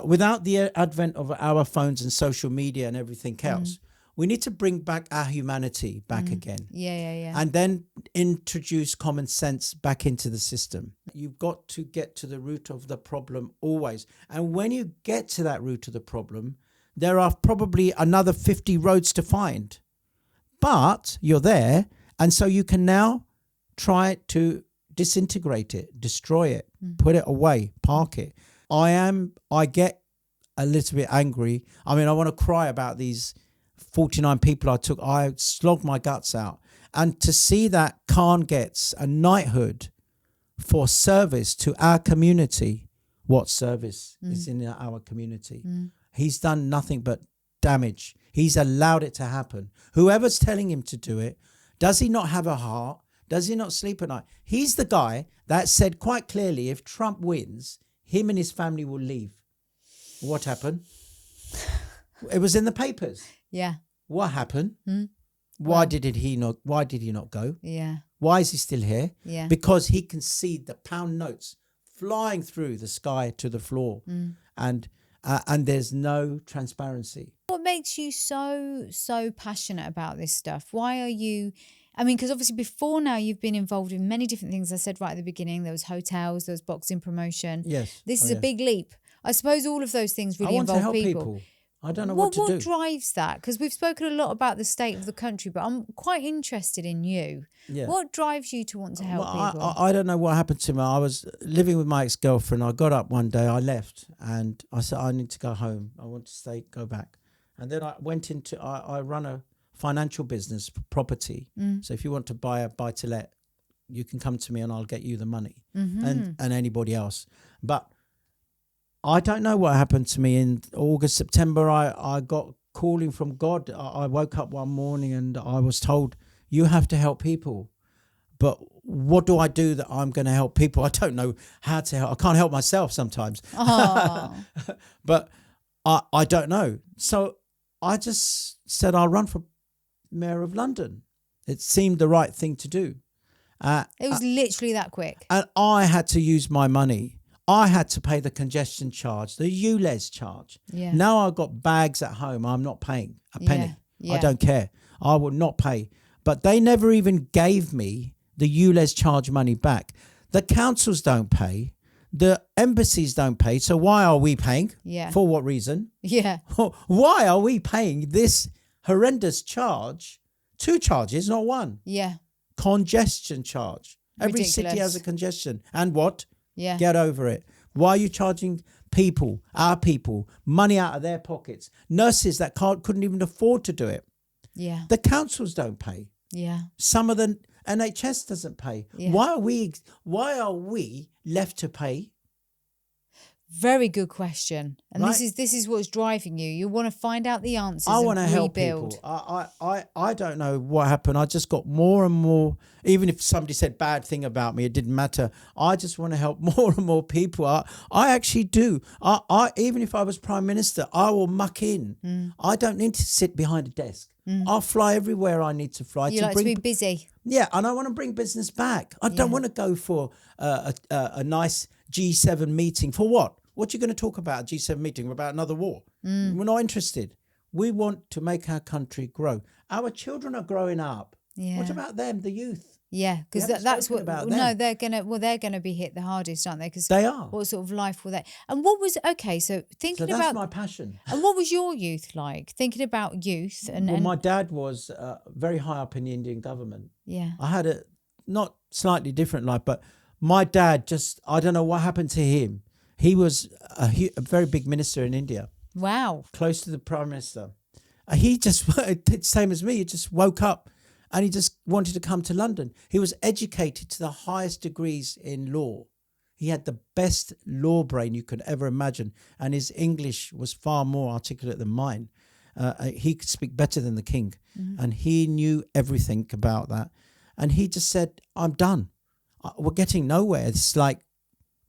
without the advent of our phones and social media and everything else, we need to bring back our humanity back again. Yeah. And then introduce common sense back into the system. You've got to get to the root of the problem always. And when you get to that root of the problem, there are probably another 50 roads to find. But you're there. And so you can now try to disintegrate it, destroy it, put it away, park it. I get a little bit angry. I mean, I want to cry about these 49 people I took. I slogged my guts out. And to see that Khan gets a knighthood for service to our community, what service is in our community? He's done nothing but damage. He's allowed it to happen. Whoever's telling him to do it, does he not have a heart? Does he not sleep at night? He's the guy that said quite clearly, if Trump wins, him and his family will leave. What happened? It was in the papers. Yeah. What happened? Why did he not go? Yeah. Why is he still here? Yeah. Because he can see the pound notes flying through the sky to the floor, and there's no transparency. What makes you so passionate about this stuff? Why are you? I mean, because obviously before now you've been involved in many different things. I said right at the beginning, there was hotels, there was boxing promotion. Yes. This is a big leap. I suppose all of those things really involve I want to help people. I don't know what to do. What drives that? Because we've spoken a lot about the state of the country, but I'm quite interested in you. Yeah. What drives you to want to help people? I don't know what happened to me. I was living with my ex-girlfriend. I got up one day, I left, and I said, I need to go home. I want to go back. And then I went I run a financial business for property. So if you want to buy a buy-to-let, you can come to me and I'll get you the money and anybody else. But I don't know what happened to me in August, September. I got calling from God. I woke up one morning and I was told, you have to help people. But what do I do that I'm going to help people? I don't know how to help. I can't help myself sometimes. But I don't know. So I just said, I'll run for Mayor of London. It seemed the right thing to do. It was literally that quick. And I had to use my money. I had to pay the congestion charge, the Ulez charge. Yeah. Now I've got bags at home. I'm not paying a penny. Yeah. I don't care. I will not pay. But they never even gave me the Ulez charge money back. The councils don't pay. The embassies don't pay. So why are we paying? Yeah. For what reason? Yeah. Why are we paying this horrendous charge? 2 charges, not 1. Yeah. Congestion charge. Every Ridiculous. city has a congestion. And what? Yeah. Get over it. Why are you charging people, our people, money out of their pockets? Nurses that couldn't even afford to do it. Yeah. The councils don't pay. Yeah. Some of the NHS doesn't pay. Yeah. Why are we left to pay? Very good question. And Right? this is what's driving you. You want to find out the answers. I want to help rebuild. people. I don't know what happened. I just got more and more. Even if somebody said bad thing about me, it didn't matter. I just want to help more and more people. I actually do. I even if I was Prime Minister, I will muck in. I don't need to sit behind a desk. I'll fly everywhere I need to fly. You like to be busy. Yeah, and I want to bring business back. I don't want to go for a nice G7 meeting. For what? What are you going to talk about at G7 meeting? About another war? We're not interested. We want to make our country grow. Our children are growing up. Yeah. What about them, the youth? Yeah, because that's what. about No, them. they're gonna be hit the hardest, aren't they? Because They are. What sort of life will they? And what was okay? So thinking So that's about my passion. and what was your youth like? Thinking about youth and My dad was very high up in the Indian government. yeah, I had a not slightly different life, but my dad just, I don't know what happened to him. He was a very big minister in India, wow, close to the Prime Minister. He just, same as me, he just woke up and he just wanted to come to London. He was educated to the highest degrees in law. He had the best law brain you could ever imagine. And his English was far more articulate than mine. He could speak better than the king. And he knew everything about that. And he just said, I'm done. We're getting nowhere. It's like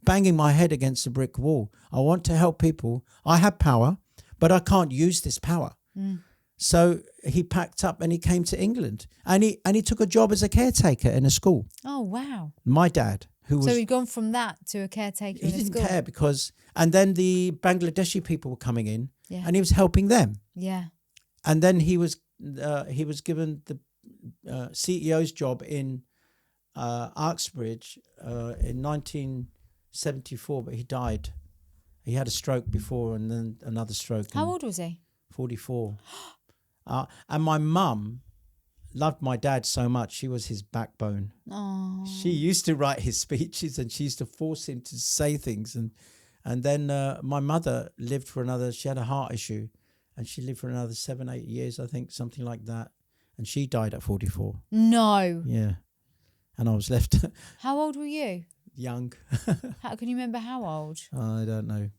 banging my head against a brick wall. I want to help people. I have power, but I can't use this power. So he packed up and he came to England, and he took a job as a caretaker in a school. oh wow. My dad, who was, So he'd gone from that to a caretaker he in a didn't school. care because, and then the Bangladeshi people were coming in, Yeah. and he was helping them. Yeah, And then he was he was given the CEO's job in Uxbridge in 1974, but he died. He had a stroke before and then another stroke. How old was he? 44. And my mum loved my dad so much. She was his backbone. Oh. She used to write his speeches and she used to force him to say things. And then my mother lived for she had a heart issue and she lived for another 7-8 years, I think, something like that. And she died at 44. No. Yeah. And I was left How old were you? young. How can you remember how old? I don't know.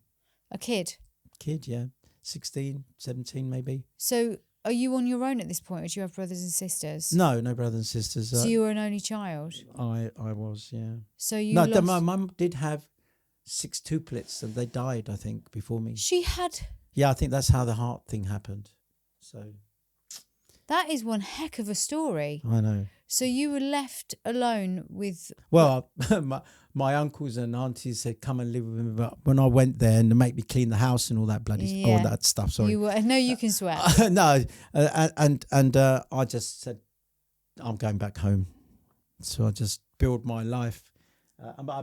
A kid? Kid, yeah. 16, 17 maybe. So are you on your own at this point or do you have brothers and sisters? No brothers and sisters. So you were an only child? I was, yeah. So you lost... my mum did have 6 tuplets and they died, I think, before me. She had... Yeah, I think that's how the heart thing happened. So... That is one heck of a story. I know. So you were left alone with... Well, my uncles and aunties said, come and live with me. But when I went there and to make me clean the house and all that all that stuff, sorry. No, you can swear. No, and I just said, I'm going back home. So I just built my life.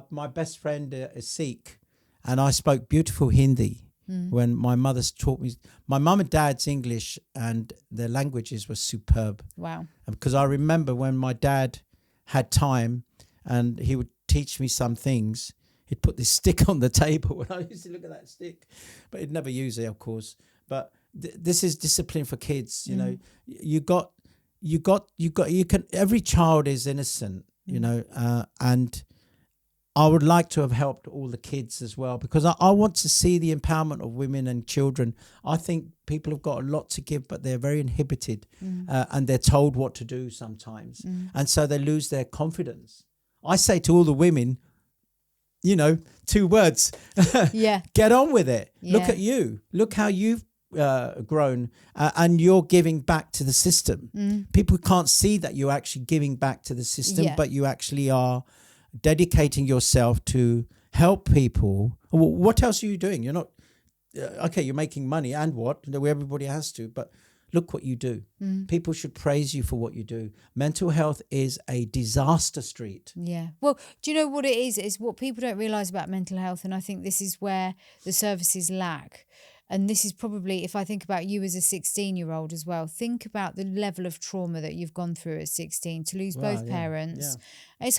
My best friend is Sikh, and I spoke beautiful Hindi. When my mother's taught me, my mum and dad's English and their languages were superb. Wow. Because I remember when my dad had time and he would teach me some things, he'd put this stick on the table and I used to look at that stick, but he'd never use it, of course. But this is discipline for kids. You know, every child is innocent, you know, and I would like to have helped all the kids as well because I want to see the empowerment of women and children. I think people have got a lot to give, but they're very inhibited and they're told what to do sometimes. And so they lose their confidence. I say to all the women, you know, 2 words. Yeah. Get on with it. Yeah. Look at you. Look how you've grown and you're giving back to the system. People can't see that you're actually giving back to the system, but you actually are dedicating yourself to help people. What else are you doing? You're not okay, you're making money and what? Everybody has to, but look what you do. People should praise you for what you do. Mental health is a disaster street. Yeah. Well, do you know what it is? It's what people don't realise about mental health, and I think this is where the services lack. And this is probably, if I think about you as a 16-year-old as well, think about the level of trauma that you've gone through at 16 to lose both parents. Yeah. It's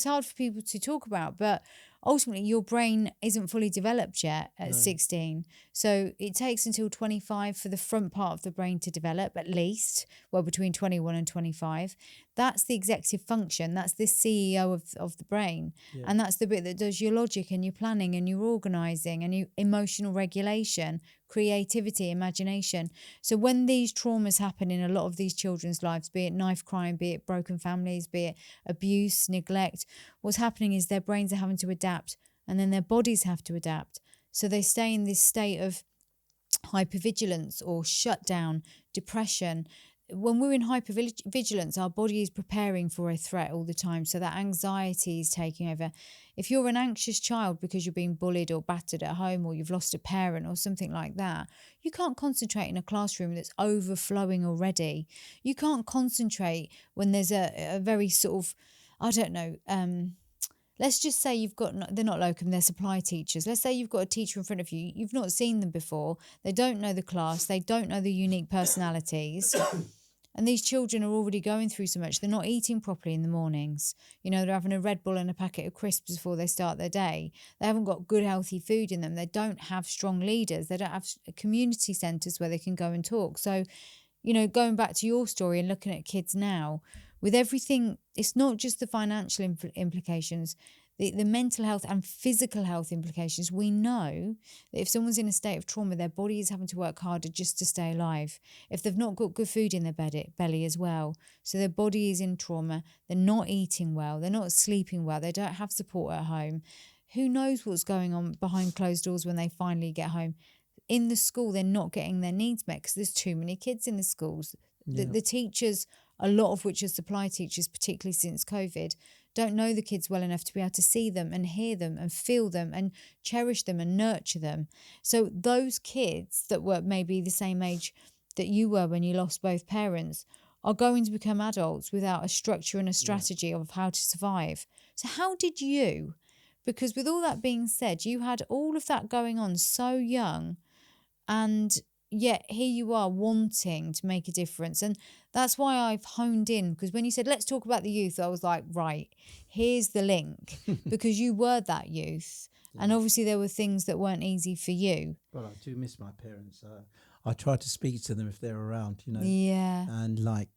hard for people to talk about, but ultimately your brain isn't fully developed yet at 16. So it takes until 25 for the front part of the brain to develop, at least, well, between 21 and 25. That's the executive function. That's the CEO of the brain. Yeah. And that's the bit that does your logic and your planning and your organising and your emotional regulation, creativity, imagination. So when these traumas happen in a lot of these children's lives, be it knife crime, be it broken families, be it abuse, neglect, what's happening is their brains are having to adapt and then their bodies have to adapt. So they stay in this state of hypervigilance or shutdown, depression. When we're in hypervigilance, our body is preparing for a threat all the time. So that anxiety is taking over. If you're an anxious child because you're being bullied or battered at home or you've lost a parent or something like that, you can't concentrate in a classroom that's overflowing already. You can't concentrate when there's a very sort of, I don't know, let's just say they're not locum, they're supply teachers. Let's say you've got a teacher in front of you. You've not seen them before. They don't know the class. They don't know the unique personalities. And these children are already going through so much. They're not eating properly in the mornings. You know, they're having a Red Bull and a packet of crisps before they start their day. They haven't got good, healthy food in them. They don't have strong leaders. They don't have community centres where they can go and talk. So, you know, going back to your story and looking at kids now, with everything, it's not just the financial implications, the mental health and physical health implications. We know that if someone's in a state of trauma, their body is having to work harder just to stay alive. If they've not got good food in their belly as well, so their body is in trauma, they're not eating well, they're not sleeping well, they don't have support at home. Who knows what's going on behind closed doors when they finally get home? In the school, they're not getting their needs met because there's too many kids in the schools. Yeah. The teachers, a lot of which are supply teachers, particularly since COVID, don't know the kids well enough to be able to see them and hear them and feel them and cherish them and nurture them. So those kids that were maybe the same age that you were when you lost both parents are going to become adults without a structure and a strategy of how to survive. So how did you? Because with all that being said, you had all of that going on so young, and yet here you are wanting to make a difference. And that's why I've honed in, because when you said, let's talk about the youth, I was like, right, here's the link, because you were that youth. Yeah. And obviously there were things that weren't easy for you. Well, I do miss my parents. I try to speak to them if they're around, Yeah. And like,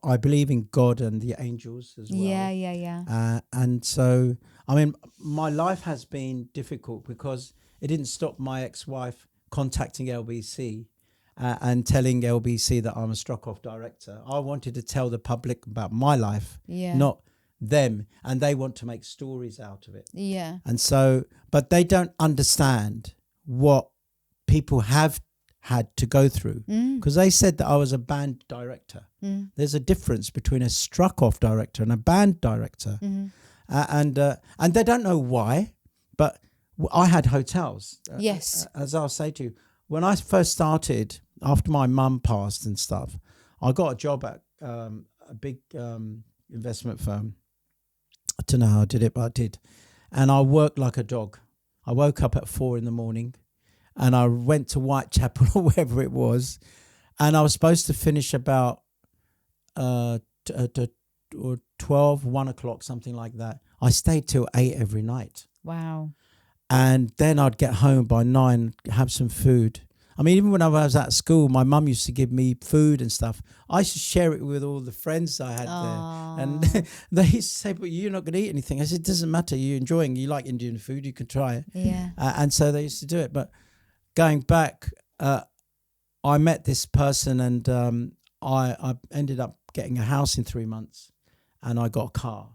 I believe in God and the angels as well. Yeah. And so, I mean, my life has been difficult because it didn't stop my ex-wife contacting LBC and telling LBC that I'm a struck-off director. I wanted to tell the public about my life, not them. And they want to make stories out of it. Yeah. And so, but they don't understand what people have had to go through, because they said that I was a band director. There's a difference between a struck-off director and a band director. And they don't know why, but I had hotels. Yes. As I'll say to you, when I first started, after my mum passed and stuff, I got a job at a big investment firm. I don't know how I did it, but I did. And I worked like a dog. I woke up at 4 a.m. and I went to Whitechapel or wherever it was. And I was supposed to finish about 12, 1 o'clock, something like that. I stayed till 8 every night. Wow. And then I'd get home by 9, have some food. I mean, even when I was at school, my mum used to give me food and stuff. I used to share it with all the friends I had there. And they used to say, but you're not going to eat anything. I said, it doesn't matter. You're enjoying, you like Indian food, you can try it. Yeah. And so they used to do it. But going back, I met this person, and I ended up getting a house in 3 months, and I got a car.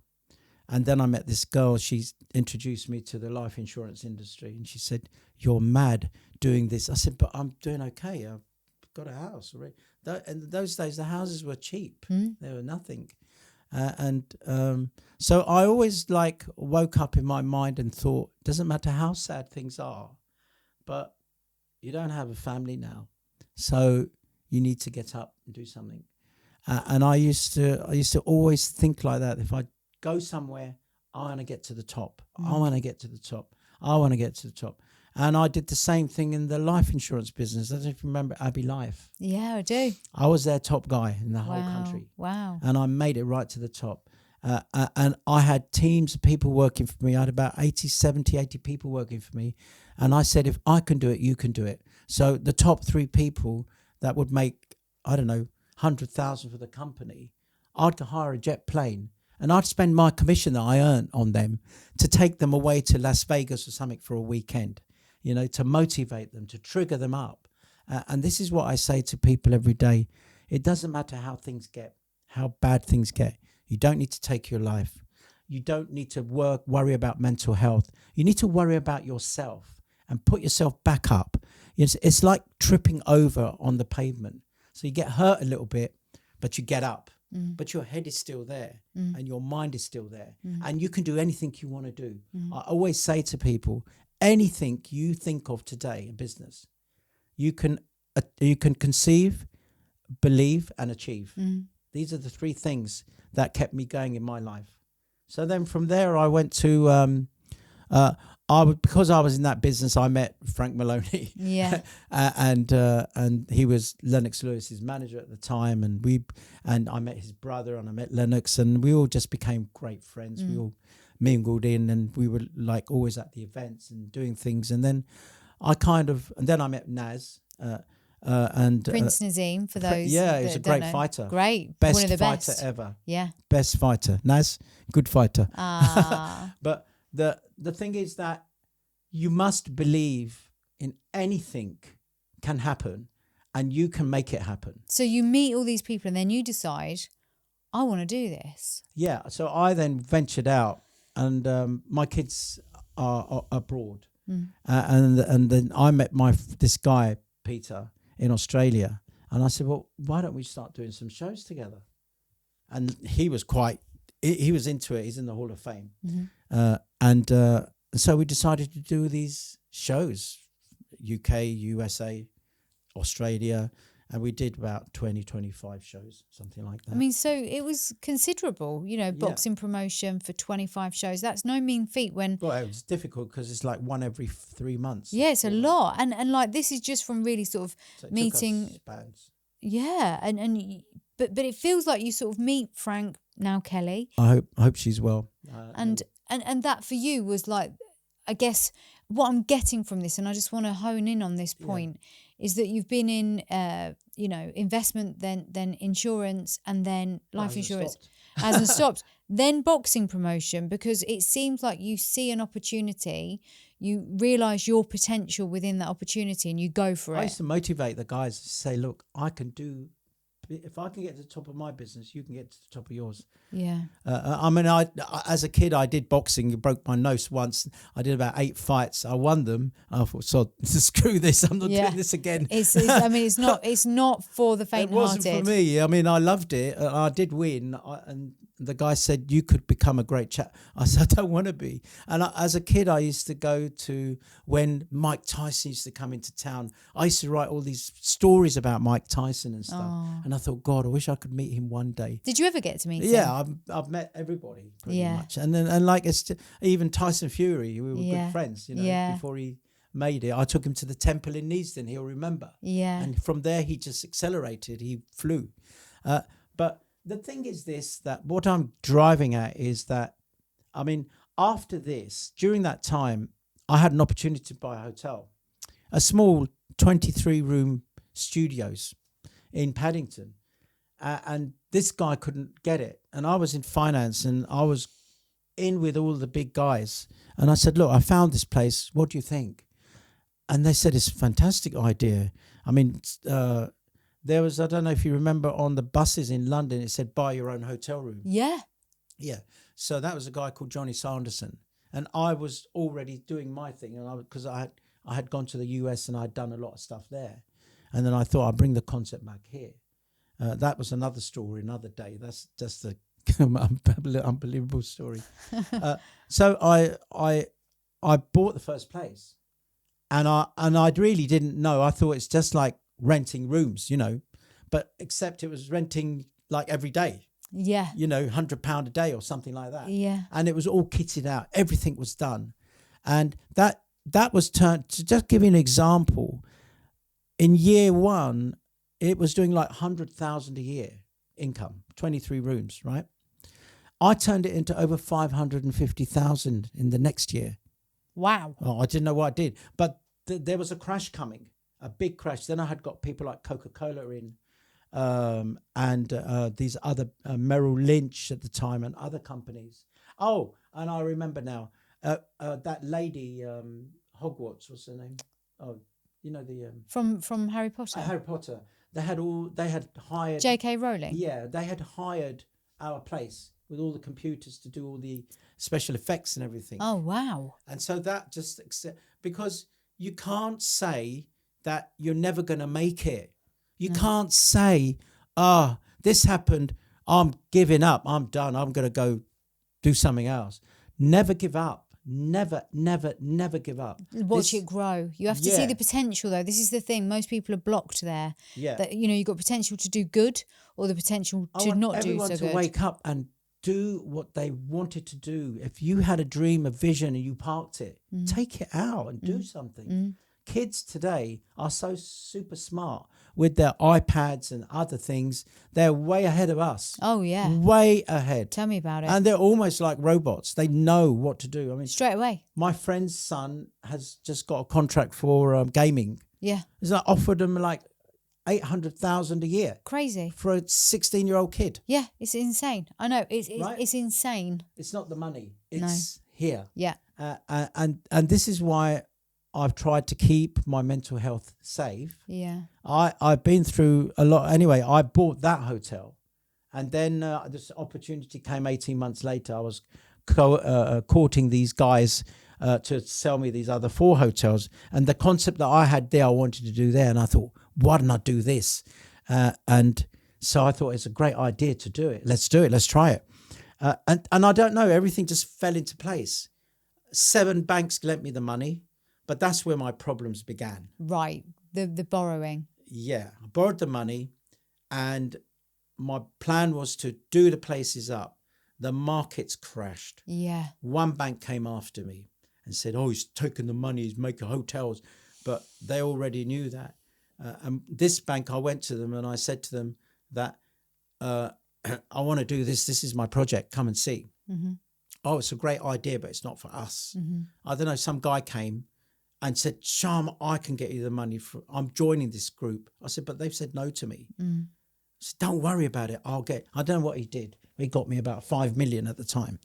And then I met this girl. She introduced me to the life insurance industry, and she said, you're mad doing this. I said, but I'm doing okay. I've got a house already. In those days, the houses were cheap. They were nothing. So I always woke up in my mind and thought, doesn't matter how sad things are, but you don't have a family now. So you need to get up and do something. And I used to always think like that. If I go somewhere, I want to get to the top. I want to get to the top. I want to get to the top. And I did the same thing in the life insurance business. I don't know if you remember Abbey Life. Yeah, I do. I was their top guy in the whole country. Wow. And I made it right to the top. And I had teams of people working for me. I had about 80 people working for me. And I said, if I can do it, you can do it. So the top 3 people that would make, I don't know, 100,000 for the company, I'd hire a jet plane. And I'd spend my commission that I earned on them to take them away to Las Vegas or something for a weekend, to motivate them, to trigger them up. And this is what I say to people every day. It doesn't matter how things get, how bad things get. You don't need to take your life. You don't need to worry about mental health. You need to worry about yourself and put yourself back up. It's like tripping over on the pavement. So you get hurt a little bit, but you get up. But your head is still there and your mind is still there. And you can do anything you want to do. I always say to people, anything you think of today in business, you can conceive, believe, and achieve. These are the 3 things that kept me going in my life. So then from there, I went to... because I was in that business, I met Frank Maloney. Yeah. And he was Lennox Lewis's manager at the time, and I met his brother, and I met Lennox, and we all just became great friends. We all mingled in, and we were always at the events and doing things. And then then I met Naz. And Prince Nazim, for those. Yeah, he was a great fighter. Great. Best One of the fighter best ever. Yeah. Best fighter. Naz, good fighter. But the thing is that you must believe in anything can happen, and you can make it happen. So you meet all these people, and then you decide, I want to do this. Yeah. So I then ventured out, and my kids are abroad, and then I met this guy Peter in Australia, and I said, well, why don't we start doing some shows together? And he was he was into it. He's in the Hall of Fame. And so we decided to do these shows, UK, USA, Australia, And we did about 20, 25 shows, something like that. I mean, so it was considerable, boxing promotion for 25 shows. That's no mean feat when... Well, it was difficult because it's like one every 3 months. Yeah, it's a lot. And like, this is just from really sort of so meeting... Yeah, but it feels like you sort of meet Frank, now Kelly. I hope she's well. And that for you was like, I guess what I'm getting from this, and I just want to hone in on this point, is that you've been in, investment, then insurance, and then life insurance. Hasn't stopped. Then boxing promotion, because it seems like you see an opportunity, you realise your potential within that opportunity, and you go for it. I used to motivate the guys to say, look, I can do... If I can get to the top of my business, you can get to the top of yours. Yeah. I mean, I as a kid, I did boxing. I broke my nose once. I did about 8 fights. I won them. I thought, so screw this. I'm not doing this again. It's not for the faint-hearted. It wasn't for me. I mean, I loved it. I did win. And the guy said, you could become a great chap. I said, I don't want to be. And as a kid, I used to go to when Mike Tyson used to come into town. I used to write all these stories about Mike Tyson and stuff. Oh. And I thought, God, I wish I could meet him one day. Did you ever get to meet him? Yeah, I've met everybody pretty much. And then like it's even Tyson Fury, we were good friends, before he made it. I took him to the temple in Neasden, he'll remember. Yeah. And from there he just accelerated, he flew. But the thing is this, that what I'm driving at is that, I mean, after this, during that time, I had an opportunity to buy a hotel, a small 23-room studios in Paddington. And this guy couldn't get it. And I was in finance and I was in with all the big guys. And I said, look, I found this place. What do you think? And they said, it's a fantastic idea. I mean, there was, I don't know if you remember, on the buses in London, it said, buy your own hotel room. Yeah. Yeah. So that was a guy called Johnny Sanderson. And I was already doing my thing. And because I had gone to the US and I'd done a lot of stuff there. And then I thought I'd bring the concept back here. That was another story, another day. That's just an unbelievable story. So I bought the first place, and I really didn't know. I thought it's just like renting rooms, but except it was renting like every day. Yeah. £100 a day or something like that. Yeah. And it was all kitted out. Everything was done, and that was turned to just give you an example. In year one, it was doing like 100,000 a year income, 23 rooms, right? I turned it into over 550,000 in the next year. Wow. Oh, I didn't know what I did. But there was a crash coming, a big crash. Then I had got people like Coca-Cola in and these other, Merrill Lynch at the time and other companies. Oh, and I remember now, that lady, Hogwarts, what's her name? Oh, the... From Harry Potter? Harry Potter. They had hired... J.K. Rowling? Yeah, they had hired our place with all the computers to do all the special effects and everything. Oh, wow. And so that just... Because you can't say that you're never going to make it. You can't say, this happened, I'm giving up, I'm done, I'm going to go do something else. Never give up. Never give up. Watch it grow. You have to see the potential, though. This is the thing. Most people are blocked there. Yeah. That, you've got potential to do good or the potential to not do so good. I want everyone to wake up and do what they wanted to do. If you had a dream, a vision, and you parked it, take it out and do something. Kids today are so super smart with their iPads and other things. They're way ahead of us. Oh, yeah. Way ahead. Tell me about it. And they're almost like robots. They know what to do. I mean, straight away. My friend's son has just got a contract for gaming. Yeah. It's like offered him like 800,000 a year. Crazy. For a 16-year-old kid. Yeah, it's insane. I know. It's insane. It's not the money. It's here. Yeah. And this is why I've tried to keep my mental health safe. Yeah. I've been through a lot. Anyway, I bought that hotel. And then this opportunity came 18 months later. I was courting these guys to sell me these other 4 hotels. And the concept that I had there, I wanted to do there. And I thought, why didn't I do this? And so I thought it's a great idea to do it. Let's do it. Let's try it. And I don't know, everything just fell into place. 7 banks lent me the money. But that's where my problems began. Right. The borrowing. I borrowed the money, and my plan was to do the places up. The markets crashed. Yeah. One bank came after me and said, "Oh, he's taking the money, he's making hotels," but they already knew that. And this bank, I went to them and I said to them that I want to do this. This is my project. Come and see. Mm-hmm. Oh, it's a great idea, but it's not for us. Mm-hmm. I don't know. Some guy came and said, "Shyam, I can get you the money. I'm joining this group." I said, "But they've said no to me." Mm. I said, "Don't worry about it. I don't know what he did. He got me about 5 million at the time.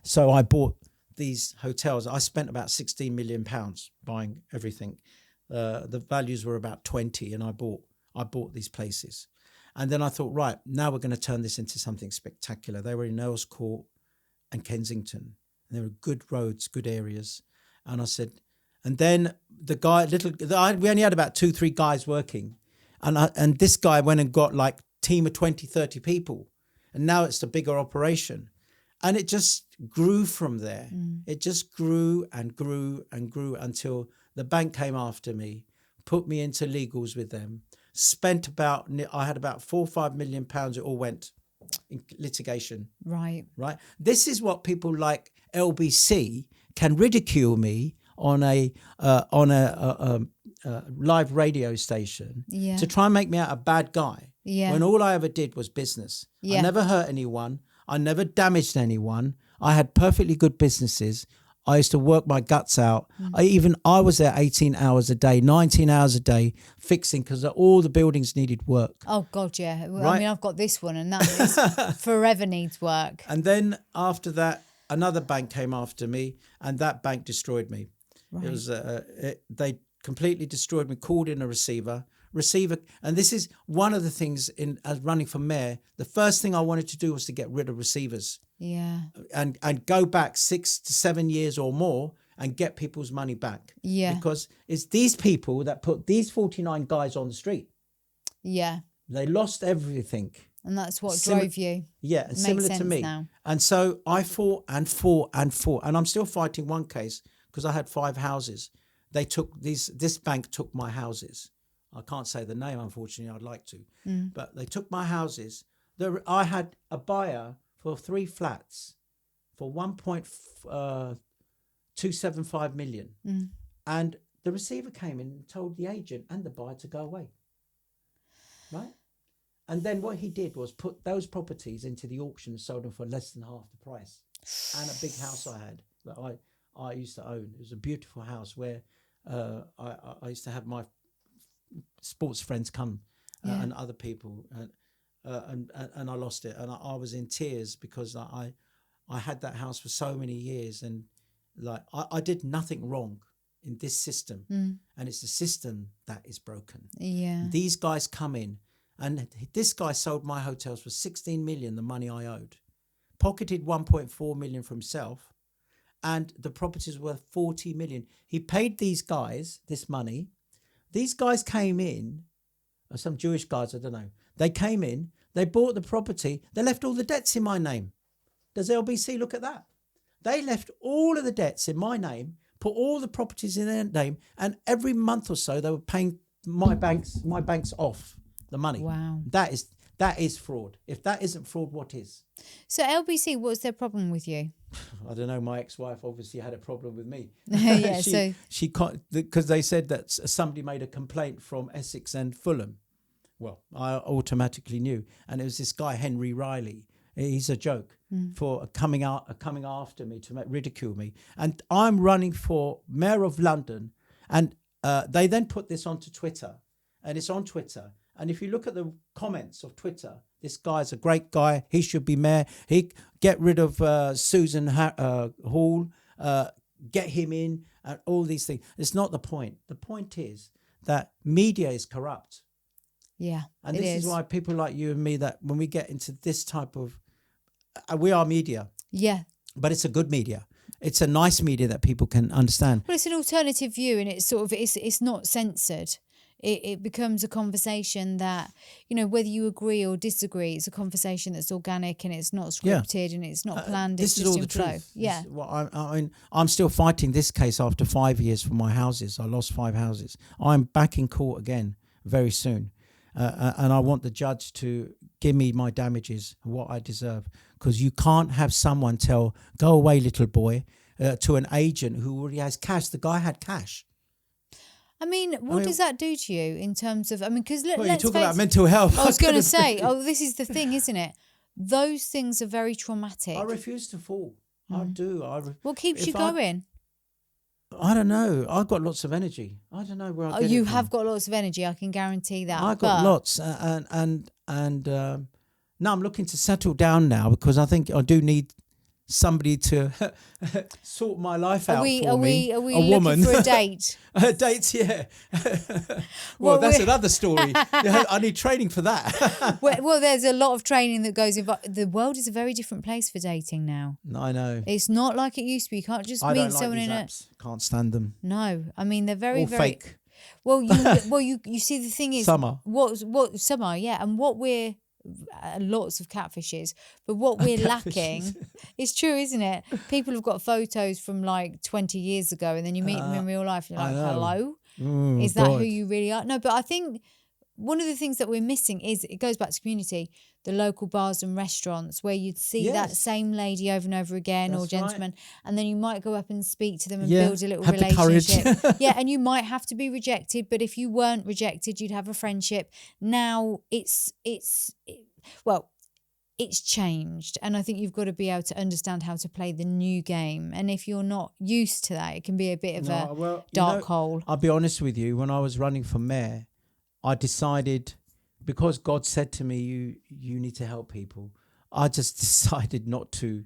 So I bought these hotels. I spent about 16 million pounds buying everything. The values were about 20, and I bought these places. And then I thought, right, now we're going to turn this into something spectacular. They were in Earl's Court and Kensington. And they were good roads, good areas. And I said, and then the guy, we only had about 2-3 guys working. And this guy went and got like a team of 20, 30 people. And now it's a bigger operation. And it just grew from there. Mm. It just grew and grew and grew until the bank came after me, put me into legals with them, I had about 4 or 5 million pounds. It all went in litigation. Right. This is what people like LBC can ridicule me on a live radio station to try and make me out a bad guy. Yeah. When all I ever did was business. Yeah. I never hurt anyone. I never damaged anyone. I had perfectly good businesses. I used to work my guts out. I was there 18 hours a day, 19 hours a day fixing because all the buildings needed work. Oh, God, yeah. Right? I mean, I've got this one and that is forever needs work. And then after that, another bank came after me and that bank destroyed me. Right. It was they completely destroyed me, called in a receiver. And this is one of the things as running for mayor. The first thing I wanted to do was to get rid of receivers. Yeah. And go back 6 to 7 years or more and get people's money back. Yeah. Because it's these people that put these 49 guys on the street. Yeah. They lost everything. And that's what drove you. Yeah, and similar to me. Now. And so I fought and fought and fought. And I'm still fighting one case because I had 5 houses. This bank took my houses. I can't say the name, unfortunately. I'd like to. But they took my houses. I had a buyer for 3 flats for 1.275 million. And the receiver came in and told the agent and the buyer to go away. Right? And then what he did was put those properties into the auction and sold them for less than half the price. And a big house I had that I used to own. It was a beautiful house where I used to have my sports friends come and other people and I lost it and I was in tears because I had that house for so many years and like I did nothing wrong in this system and it's the system that is broken. Yeah. These guys come in and this guy sold my hotels for 16 million, the money I owed, pocketed 1.4 million for himself and the properties were 40 million. He paid these guys this money. These guys came in, or some Jewish guys, I don't know. They came in, they bought the property, they left all the debts in my name. Does LBC look at that? They left all of the debts in my name, put all the properties in their name, and every month or so they were paying my banks off the money. Wow. That is fraud. If that isn't fraud, what is? So LBC, what's their problem with you? I don't know. My ex-wife obviously had a problem with me. Yeah, she because they said that somebody made a complaint from Essex and Fulham. Well, I automatically knew, and it was this guy Henry Riley. He's a joke for coming after me to ridicule me. And I'm running for Mayor of London, and they then put this onto Twitter, and it's on Twitter. And if you look at the comments of Twitter, this guy's a great guy. He should be mayor. He get rid of Susan Hall, get him in, and all these things. It's not the point. The point is that media is corrupt. Yeah, and this is why people like you and me, that when we get into this type of, we are media. Yeah, but it's a good media. It's a nice media that people can understand. Well, it's an alternative view, and it's sort of it's not censored. It becomes a conversation that, you know, whether you agree or disagree, it's a conversation that's organic and it's not scripted and it's not planned. This is all the truth. Yeah. I'm still fighting this case after 5 years for my houses. I lost 5 houses. I'm back in court again very soon. And I want the judge to give me my damages, what I deserve. Because you can't have someone tell, go away, little boy, to an agent who already has cash. The guy had cash. I mean, what does that do to you in terms of, because you talk about mental health. I was going to say, this is the thing, isn't it? Those things are very traumatic. I refuse to fall. I do. What keeps you going? I don't know. I've got lots of energy. I don't know where I get you it from. have got lots of energy. I can guarantee that. I've got lots, and now I'm looking to settle down now because I think I do need somebody to sort my life out for me. Are we a woman for a date? Dates, yeah. well, that's another story. I need training for that. well, there's a lot of training that goes involved. The world is a very different place for dating now. I know. It's not like it used to be. You can't just meet someone in apps. Can't stand them. No, I mean they're very, all very fake. Well, you see the thing is summer. What summer? Yeah, and what we're lots of catfishes, but what we're lacking, it's true, isn't it? People have got photos from like 20 years ago, and then you meet them in real life, and you're like, hello, is that who you really are? No, but I think one of the things that we're missing is, it goes back to community, the local bars and restaurants where you'd see that same lady over and over again, or gentleman, and then you might go up and speak to them and build a little relationship. Yeah, and you might have to be rejected, but if you weren't rejected, you'd have a friendship. Now it's changed, and I think you've got to be able to understand how to play the new game. And if you're not used to that, it can be a bit of a dark hole. I'll be honest with you. When I was running for mayor, I decided, because God said to me, you need to help people, I just decided not to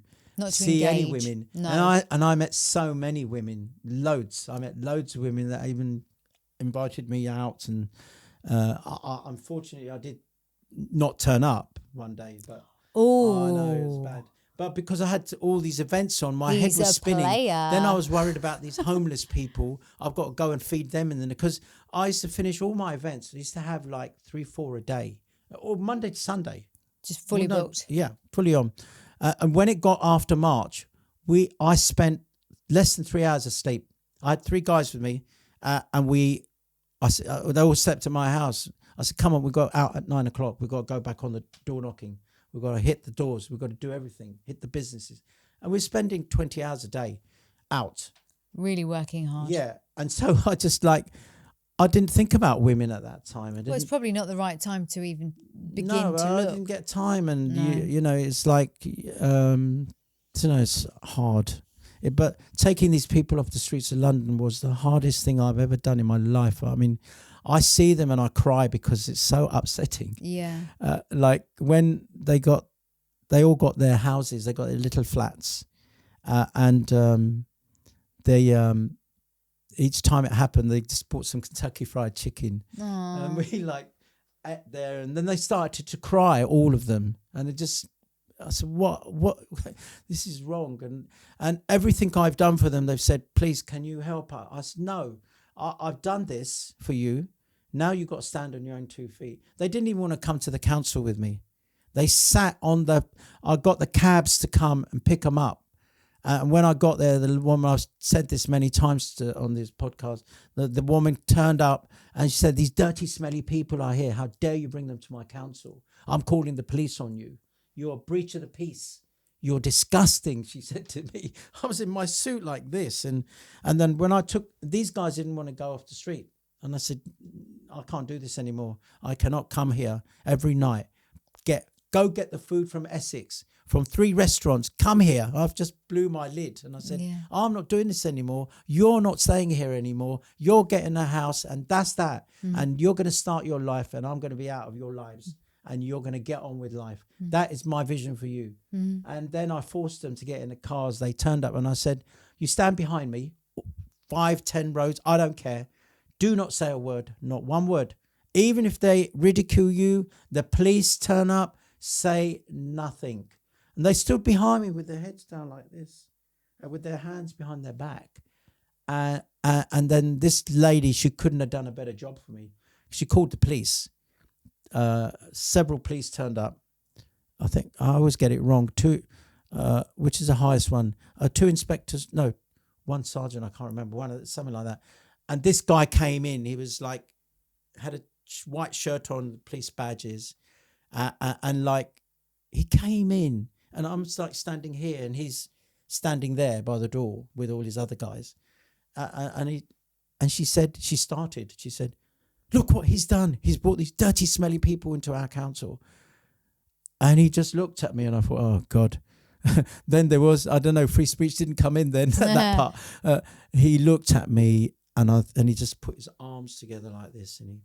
see engage. any women. No. And I met so many women, loads. I met loads of women that even invited me out, and unfortunately I did not turn up one day, but I know it was bad. But because I had all these events on, my head was spinning. Then I was worried about these homeless people. I've got to go and feed them, because I used to finish all my events. I used to have like 3-4 a day, or Monday to Sunday, just fully booked. Yeah, fully on. And when it got after March, I spent less than 3 hours of sleep. I had 3 guys with me, and they all slept at my house. I said, come on, we got out at 9 o'clock. We've got to go back on the door knocking. We've got to hit the doors. We've got to do everything, hit the businesses. And we're spending 20 hours a day out. Really working hard. Yeah. And so I didn't think about women at that time. Well, it's probably not the right time to even begin to look. I didn't get time. And, it's like, it's hard. But taking these people off the streets of London was the hardest thing I've ever done in my life. I mean, I see them and I cry because it's so upsetting. Yeah. Like when they all got their houses, they got their little flats, and they each time it happened, they just bought some Kentucky Fried Chicken. Aww. And we ate there, and then they started to cry, all of them, and I said, what, this is wrong. And everything I've done for them, they've said, please, can you help us? I said, no, I've done this for you. Now you've got to stand on your own 2 feet. They didn't even want to come to the council with me. They sat I got the cabs to come and pick them up. And when I got there, the woman, I've said this many times on this podcast, the woman turned up and she said, these dirty, smelly people are here. How dare you bring them to my council? I'm calling the police on you. You're a breach of the peace. You're disgusting, she said to me. I was in my suit like this. And then when these guys didn't want to go off the street. And I said, I can't do this anymore. I cannot come here every night. Go get the food from Essex, from 3 restaurants. Come here. I've just blew my lid. And I said, I'm not doing this anymore. You're not staying here anymore. You're getting a house, and that's that. And you're going to start your life, and I'm going to be out of your lives. And you're going to get on with life. That is my vision for you. And then I forced them to get in the cars. They turned up, and I said, you stand behind me, 5-10 rows. I don't care. Do not say a word, not one word. Even if they ridicule you, the police turn up, say nothing. And they stood behind me with their heads down like this, with their hands behind their back. And then this lady, she couldn't have done a better job for me. She called the police. Several police turned up. I think I always get it wrong. 2, which is the highest one? 2 inspectors. No, 1 sergeant. I can't remember. Something like that. And this guy came in. He was like, had a white shirt on, police badges, and like he came in, and I'm like standing here, and he's standing there by the door with all his other guys, and she said, look what he's done. He's brought these dirty, smelly people into our council. And he just looked at me, and I thought, oh God. Then there was, I don't know, free speech didn't come in then, that part. He looked at me, and he just put his arms together like this, and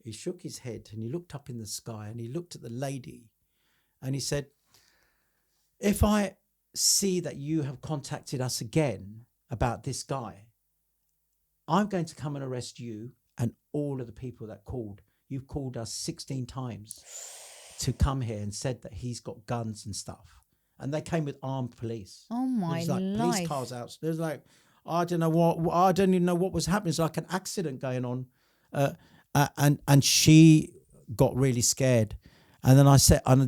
he shook his head, and he looked up in the sky, and he looked at the lady, and he said, if I see that you have contacted us again about this guy, I'm going to come and arrest you and all of the people that called. You've called us 16 times to come here and said that he's got guns and stuff. And they came with armed police. Oh my There's like life. police cars out. There's like, I don't even know what was happening. It's like an accident going on. And she got really scared. And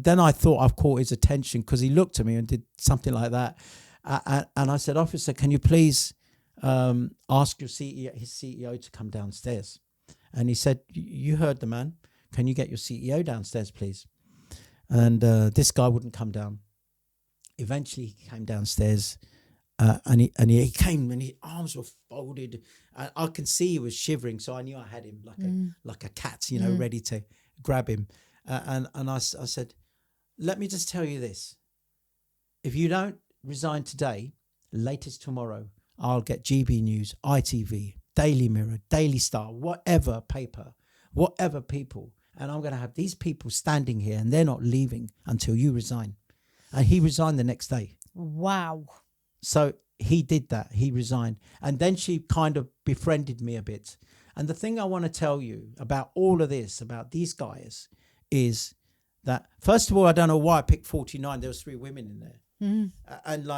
then I thought I've caught his attention because he looked at me and did something like that. And I said, officer, can you please ask your his CEO to come downstairs? And he said, you heard the man. Can you get your CEO downstairs, please? And this guy wouldn't come down. Eventually, he came downstairs, and he came, and his arms were folded. I can see he was shivering, so I knew I had him like a cat, ready to grab him. And I said, let me just tell you this: if you don't resign today, latest tomorrow, I'll get GB News, ITV, Daily Mirror, Daily Star, whatever paper, whatever people, and I'm going to have these people standing here, and they're not leaving until you resign. And he resigned the next day. Wow. So he did that. He resigned. And then she kind of befriended me a bit. And the thing I want to tell you about all of this, about these guys, is that, first of all, I don't know why I picked 49. There was 3 women in there. And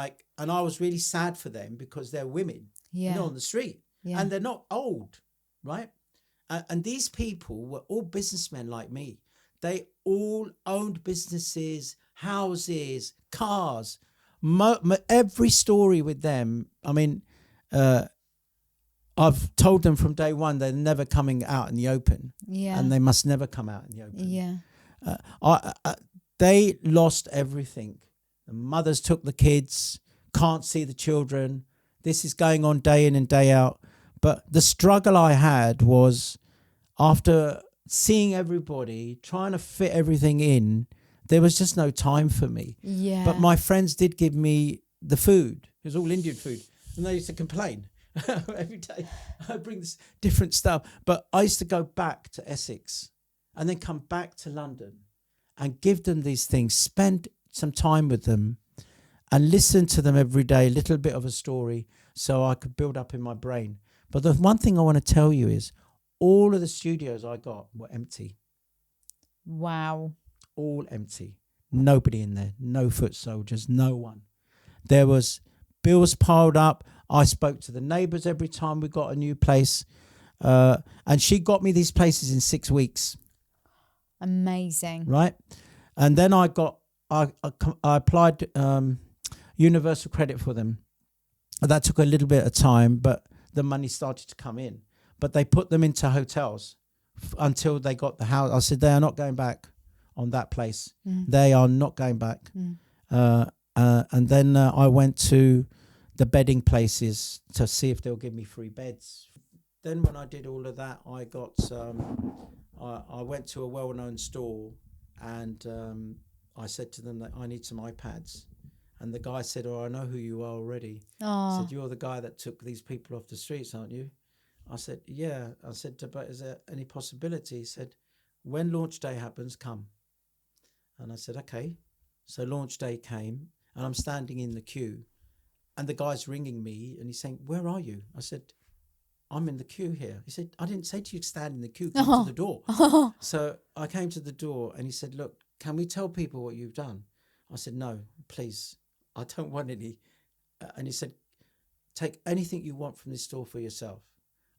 I was really sad for them because they're women, on the street. Yeah. And they're not old, right? And these people were all businessmen like me. They all owned businesses, houses, cars. Every story with them, I mean, I've told them from day one they're never coming out in the open. Yeah. And they must never come out in the open. Yeah. They lost everything. The mothers took the kids, can't see the children. This is going on day in and day out. But the struggle I had was, after seeing everybody, trying to fit everything in, there was just no time for me. Yeah. But my friends did give me the food. It was all Indian food. And they used to complain. Every day I bring this different stuff. But I used to go back to Essex and then come back to London and give them these things, spend some time with them and listen to them every day, a little bit of a story, so I could build up in my brain. But the one thing I want to tell you is all of the studios I got were empty. Wow. All empty. Nobody in there. No foot soldiers. No one. There was bills piled up. I spoke to the neighbours every time we got a new place. And she got me these places in 6 weeks. Amazing. Right? And then I applied universal credit for them. That took a little bit of time, but the money started to come in. But they put them into hotels until they got the house. I said, they are not going back on that place. They are not going back. And then I went to the bedding places to see if they'll give me free beds. Then when I did all of that, I got I went to a well-known store, and I said to them that I need some iPads. And the guy said, I know who you are already. I said, you're the guy that took these people off the streets, aren't you? I said, yeah. I said, but is there any possibility? He said, when launch day happens, come. And I said, okay. So launch day came, and I'm standing in the queue, and the guy's ringing me, and he's saying, where are you? I said, I'm in the queue here. He said, I didn't say to you stand in the queue, come to the door. So I came to the door, and he said, look, can we tell people what you've done? I said, no, please. I don't want any. And he said, take anything you want from this store for yourself.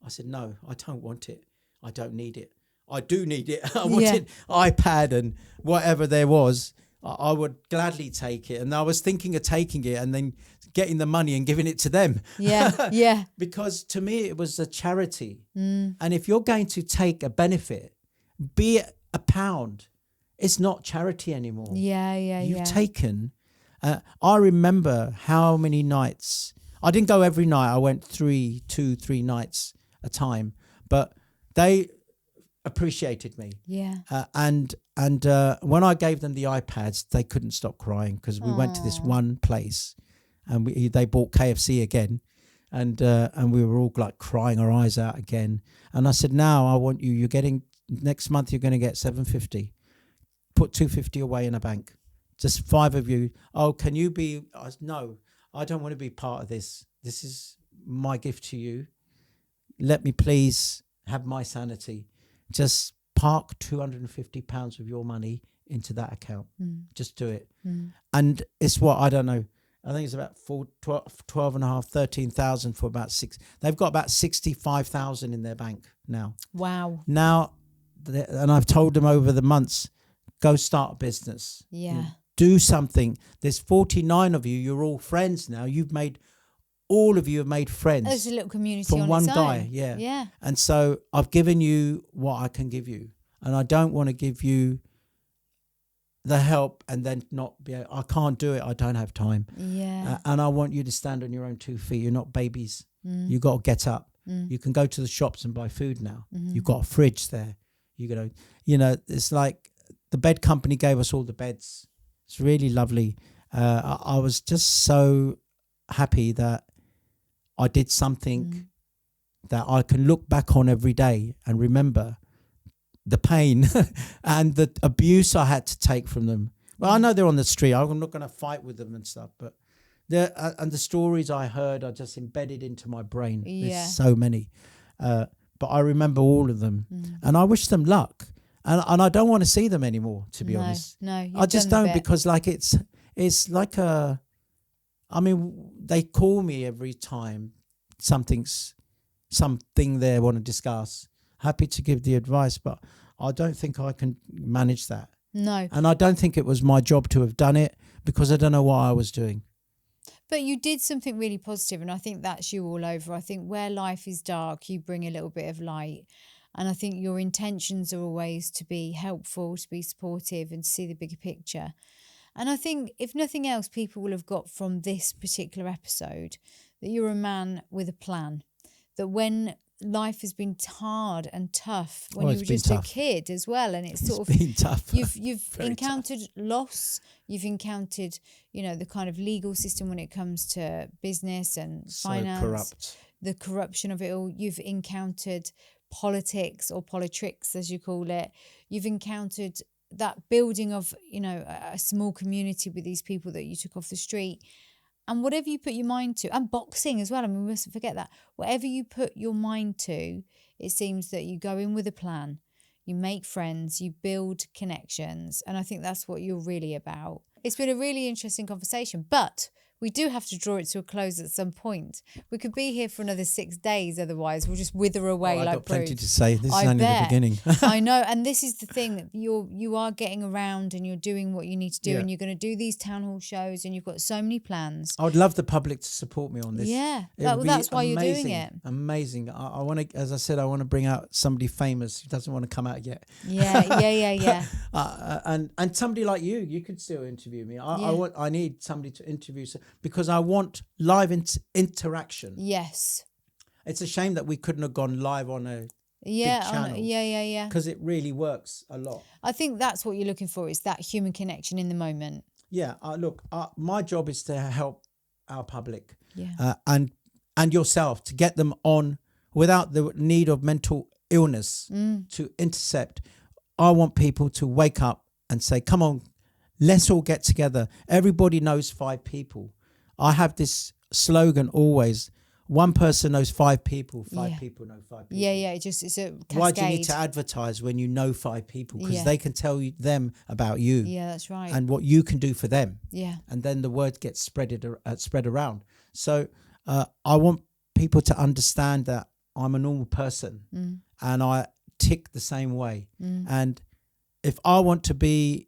I said, no, I don't want it. I don't need it. I do need it. I wanted iPad and whatever there was. I would gladly take it. And I was thinking of taking it and then getting the money and giving it to them. Yeah, yeah. Because to me, it was a charity. And if you're going to take a benefit be it a pound, it's not charity anymore. You've taken. I remember how many nights. I didn't go every night. I went 3 nights a time, but they appreciated me. And when I gave them the iPads, they couldn't stop crying because we went to this one place, and they bought KFC again, and we were all like crying our eyes out again. And I said, now I want you. You're getting next month. You're going to get $750. Put $250 away in a bank. Just 5 of you. Oh, can you be? No, I don't want to be part of this. This is my gift to you. Let me please have my sanity. Just park £250 of your money into that account. Just do it. And it's what, I don't know. I think it's about 12 and a half, 13,000 for about 6. They've got about 65,000 in their bank now. Wow. Now, and I've told them over the months, go start a business. Do something. There's 49 of you. You're all friends now. All of you have made friends. There's a little community from on one its guy. own. Yeah. And so I've given you what I can give you, and I don't want to give you the help and then not be. I can't do it. I don't have time. And I want you to stand on your own 2 feet. You're not babies. You got to get up. You can go to the shops and buy food now. You've got a fridge there. It's like the bed company gave us all the beds. It's really lovely. I was just so happy that I did something that I can look back on every day and remember the pain and the abuse I had to take from them. Well, I know they're on the street. I'm not going to fight with them and stuff, but and the stories I heard are just embedded into my brain. There's so many. But I remember all of them, and I wish them luck. And I don't want to see them anymore, to be honest. No, I just don't, because like it's like they call me every time something they want to discuss. Happy to give the advice, but I don't think I can manage that. No. And I don't think it was my job to have done it, because I don't know what I was doing. But you did something really positive, and I think that's you all over. I think where life is dark, you bring a little bit of light. And I think your intentions are always to be helpful, to be supportive, and to see the bigger picture. And I think, if nothing else, people will have got from this particular episode that you're a man with a plan. That when life has been hard and tough, when you were just a kid as well, and it's sort of been tough. You've encountered loss. You've encountered, the kind of legal system when it comes to business and finance. So corrupt. The corruption of it all. You've encountered politics, or politricks as you call it. You've encountered that building of a small community with these people that you took off the street, and whatever you put your mind to, and boxing as well, we mustn't forget that. Whatever you put your mind to, it seems that you go in with a plan, you make friends, you build connections, and I think that's what you're really about. It's been a really interesting conversation, but we do have to draw it to a close at some point. We could be here for another 6 days, otherwise we'll just wither away like I've got plenty brood. to say. This is only the beginning. I know, and this is the thing, that you are getting around and you're doing what you need to do, and you're going to do these town hall shows, and you've got so many plans. I would love the public to support me on this. Yeah, that's why you're doing it. Amazing. I want to, as I said, I want to bring out somebody famous who doesn't want to come out yet. Yeah. And somebody like you could still interview me. I need somebody to interview, because I want live interaction. Yes. It's a shame that we couldn't have gone live on a big channel. Yeah. Because it really works a lot. I think that's what you're looking for, is that human connection in the moment. Yeah. My job is to help our public. Yeah. And yourself, to get them on without the need of mental illness to intercept. I want people to wake up and say, come on, let's all get together. Everybody knows 5 people. I have this slogan always: one person knows 5 people, 5 people know 5 people. Yeah, it's a cascade. Why do you need to advertise when you know 5 people? Because they can tell them about you. Yeah, that's right. And what you can do for them. Yeah. And then the word gets spread around. So I want people to understand that I'm a normal person and I tick the same way. And if I want to be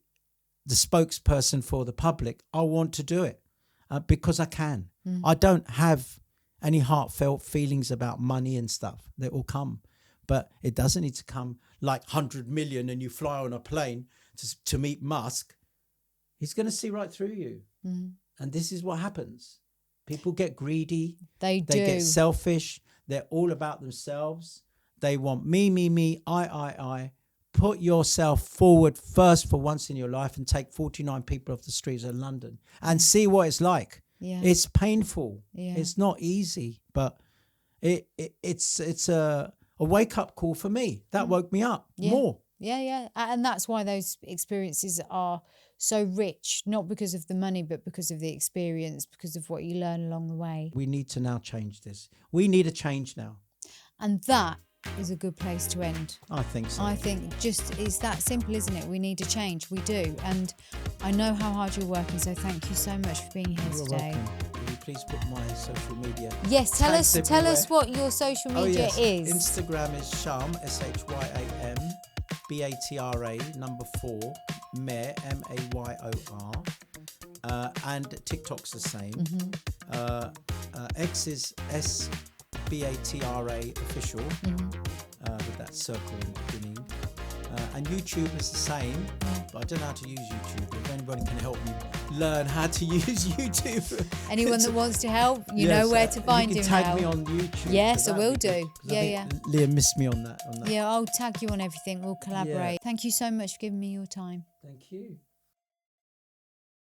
the spokesperson for the public, I want to do it because I can. I don't have any heartfelt feelings about money and stuff. They will come. But it doesn't need to come like 100 million and you fly on a plane to meet Musk. He's going to see right through you. And this is what happens. People get greedy. They get selfish. They're all about themselves. They want me, I. Put yourself forward first for once in your life and take 49 people off the streets of London and see what it's like. Yeah. It's painful. Yeah. It's not easy, but it's a wake-up call for me. That woke me up more. Yeah. And that's why those experiences are so rich, not because of the money, but because of the experience, because of what you learn along the way. We need to now change this. We need a change now. And that is a good place to end. I think so. I think just it's that simple, isn't it? We need a change. We do. And I know how hard you're working, so thank you so much for being here today. Welcome. Will you please put my social media? Yes, tell us what your social media is. Instagram is Shyam, SHYAM, BATRA, 4, Mayor, MAYOR. And TikTok's the same. X is SBATRA official, with that circle in the beginning. And YouTube is the same, but I don't know how to use YouTube. If anybody can help me learn how to use YouTube. Anyone that wants to help, you know where to find him now. Tag me on YouTube. Yes, I will do. Yeah. Leah missed me on that. Yeah, I'll tag you on everything. We'll collaborate. Yeah. Thank you so much for giving me your time. Thank you.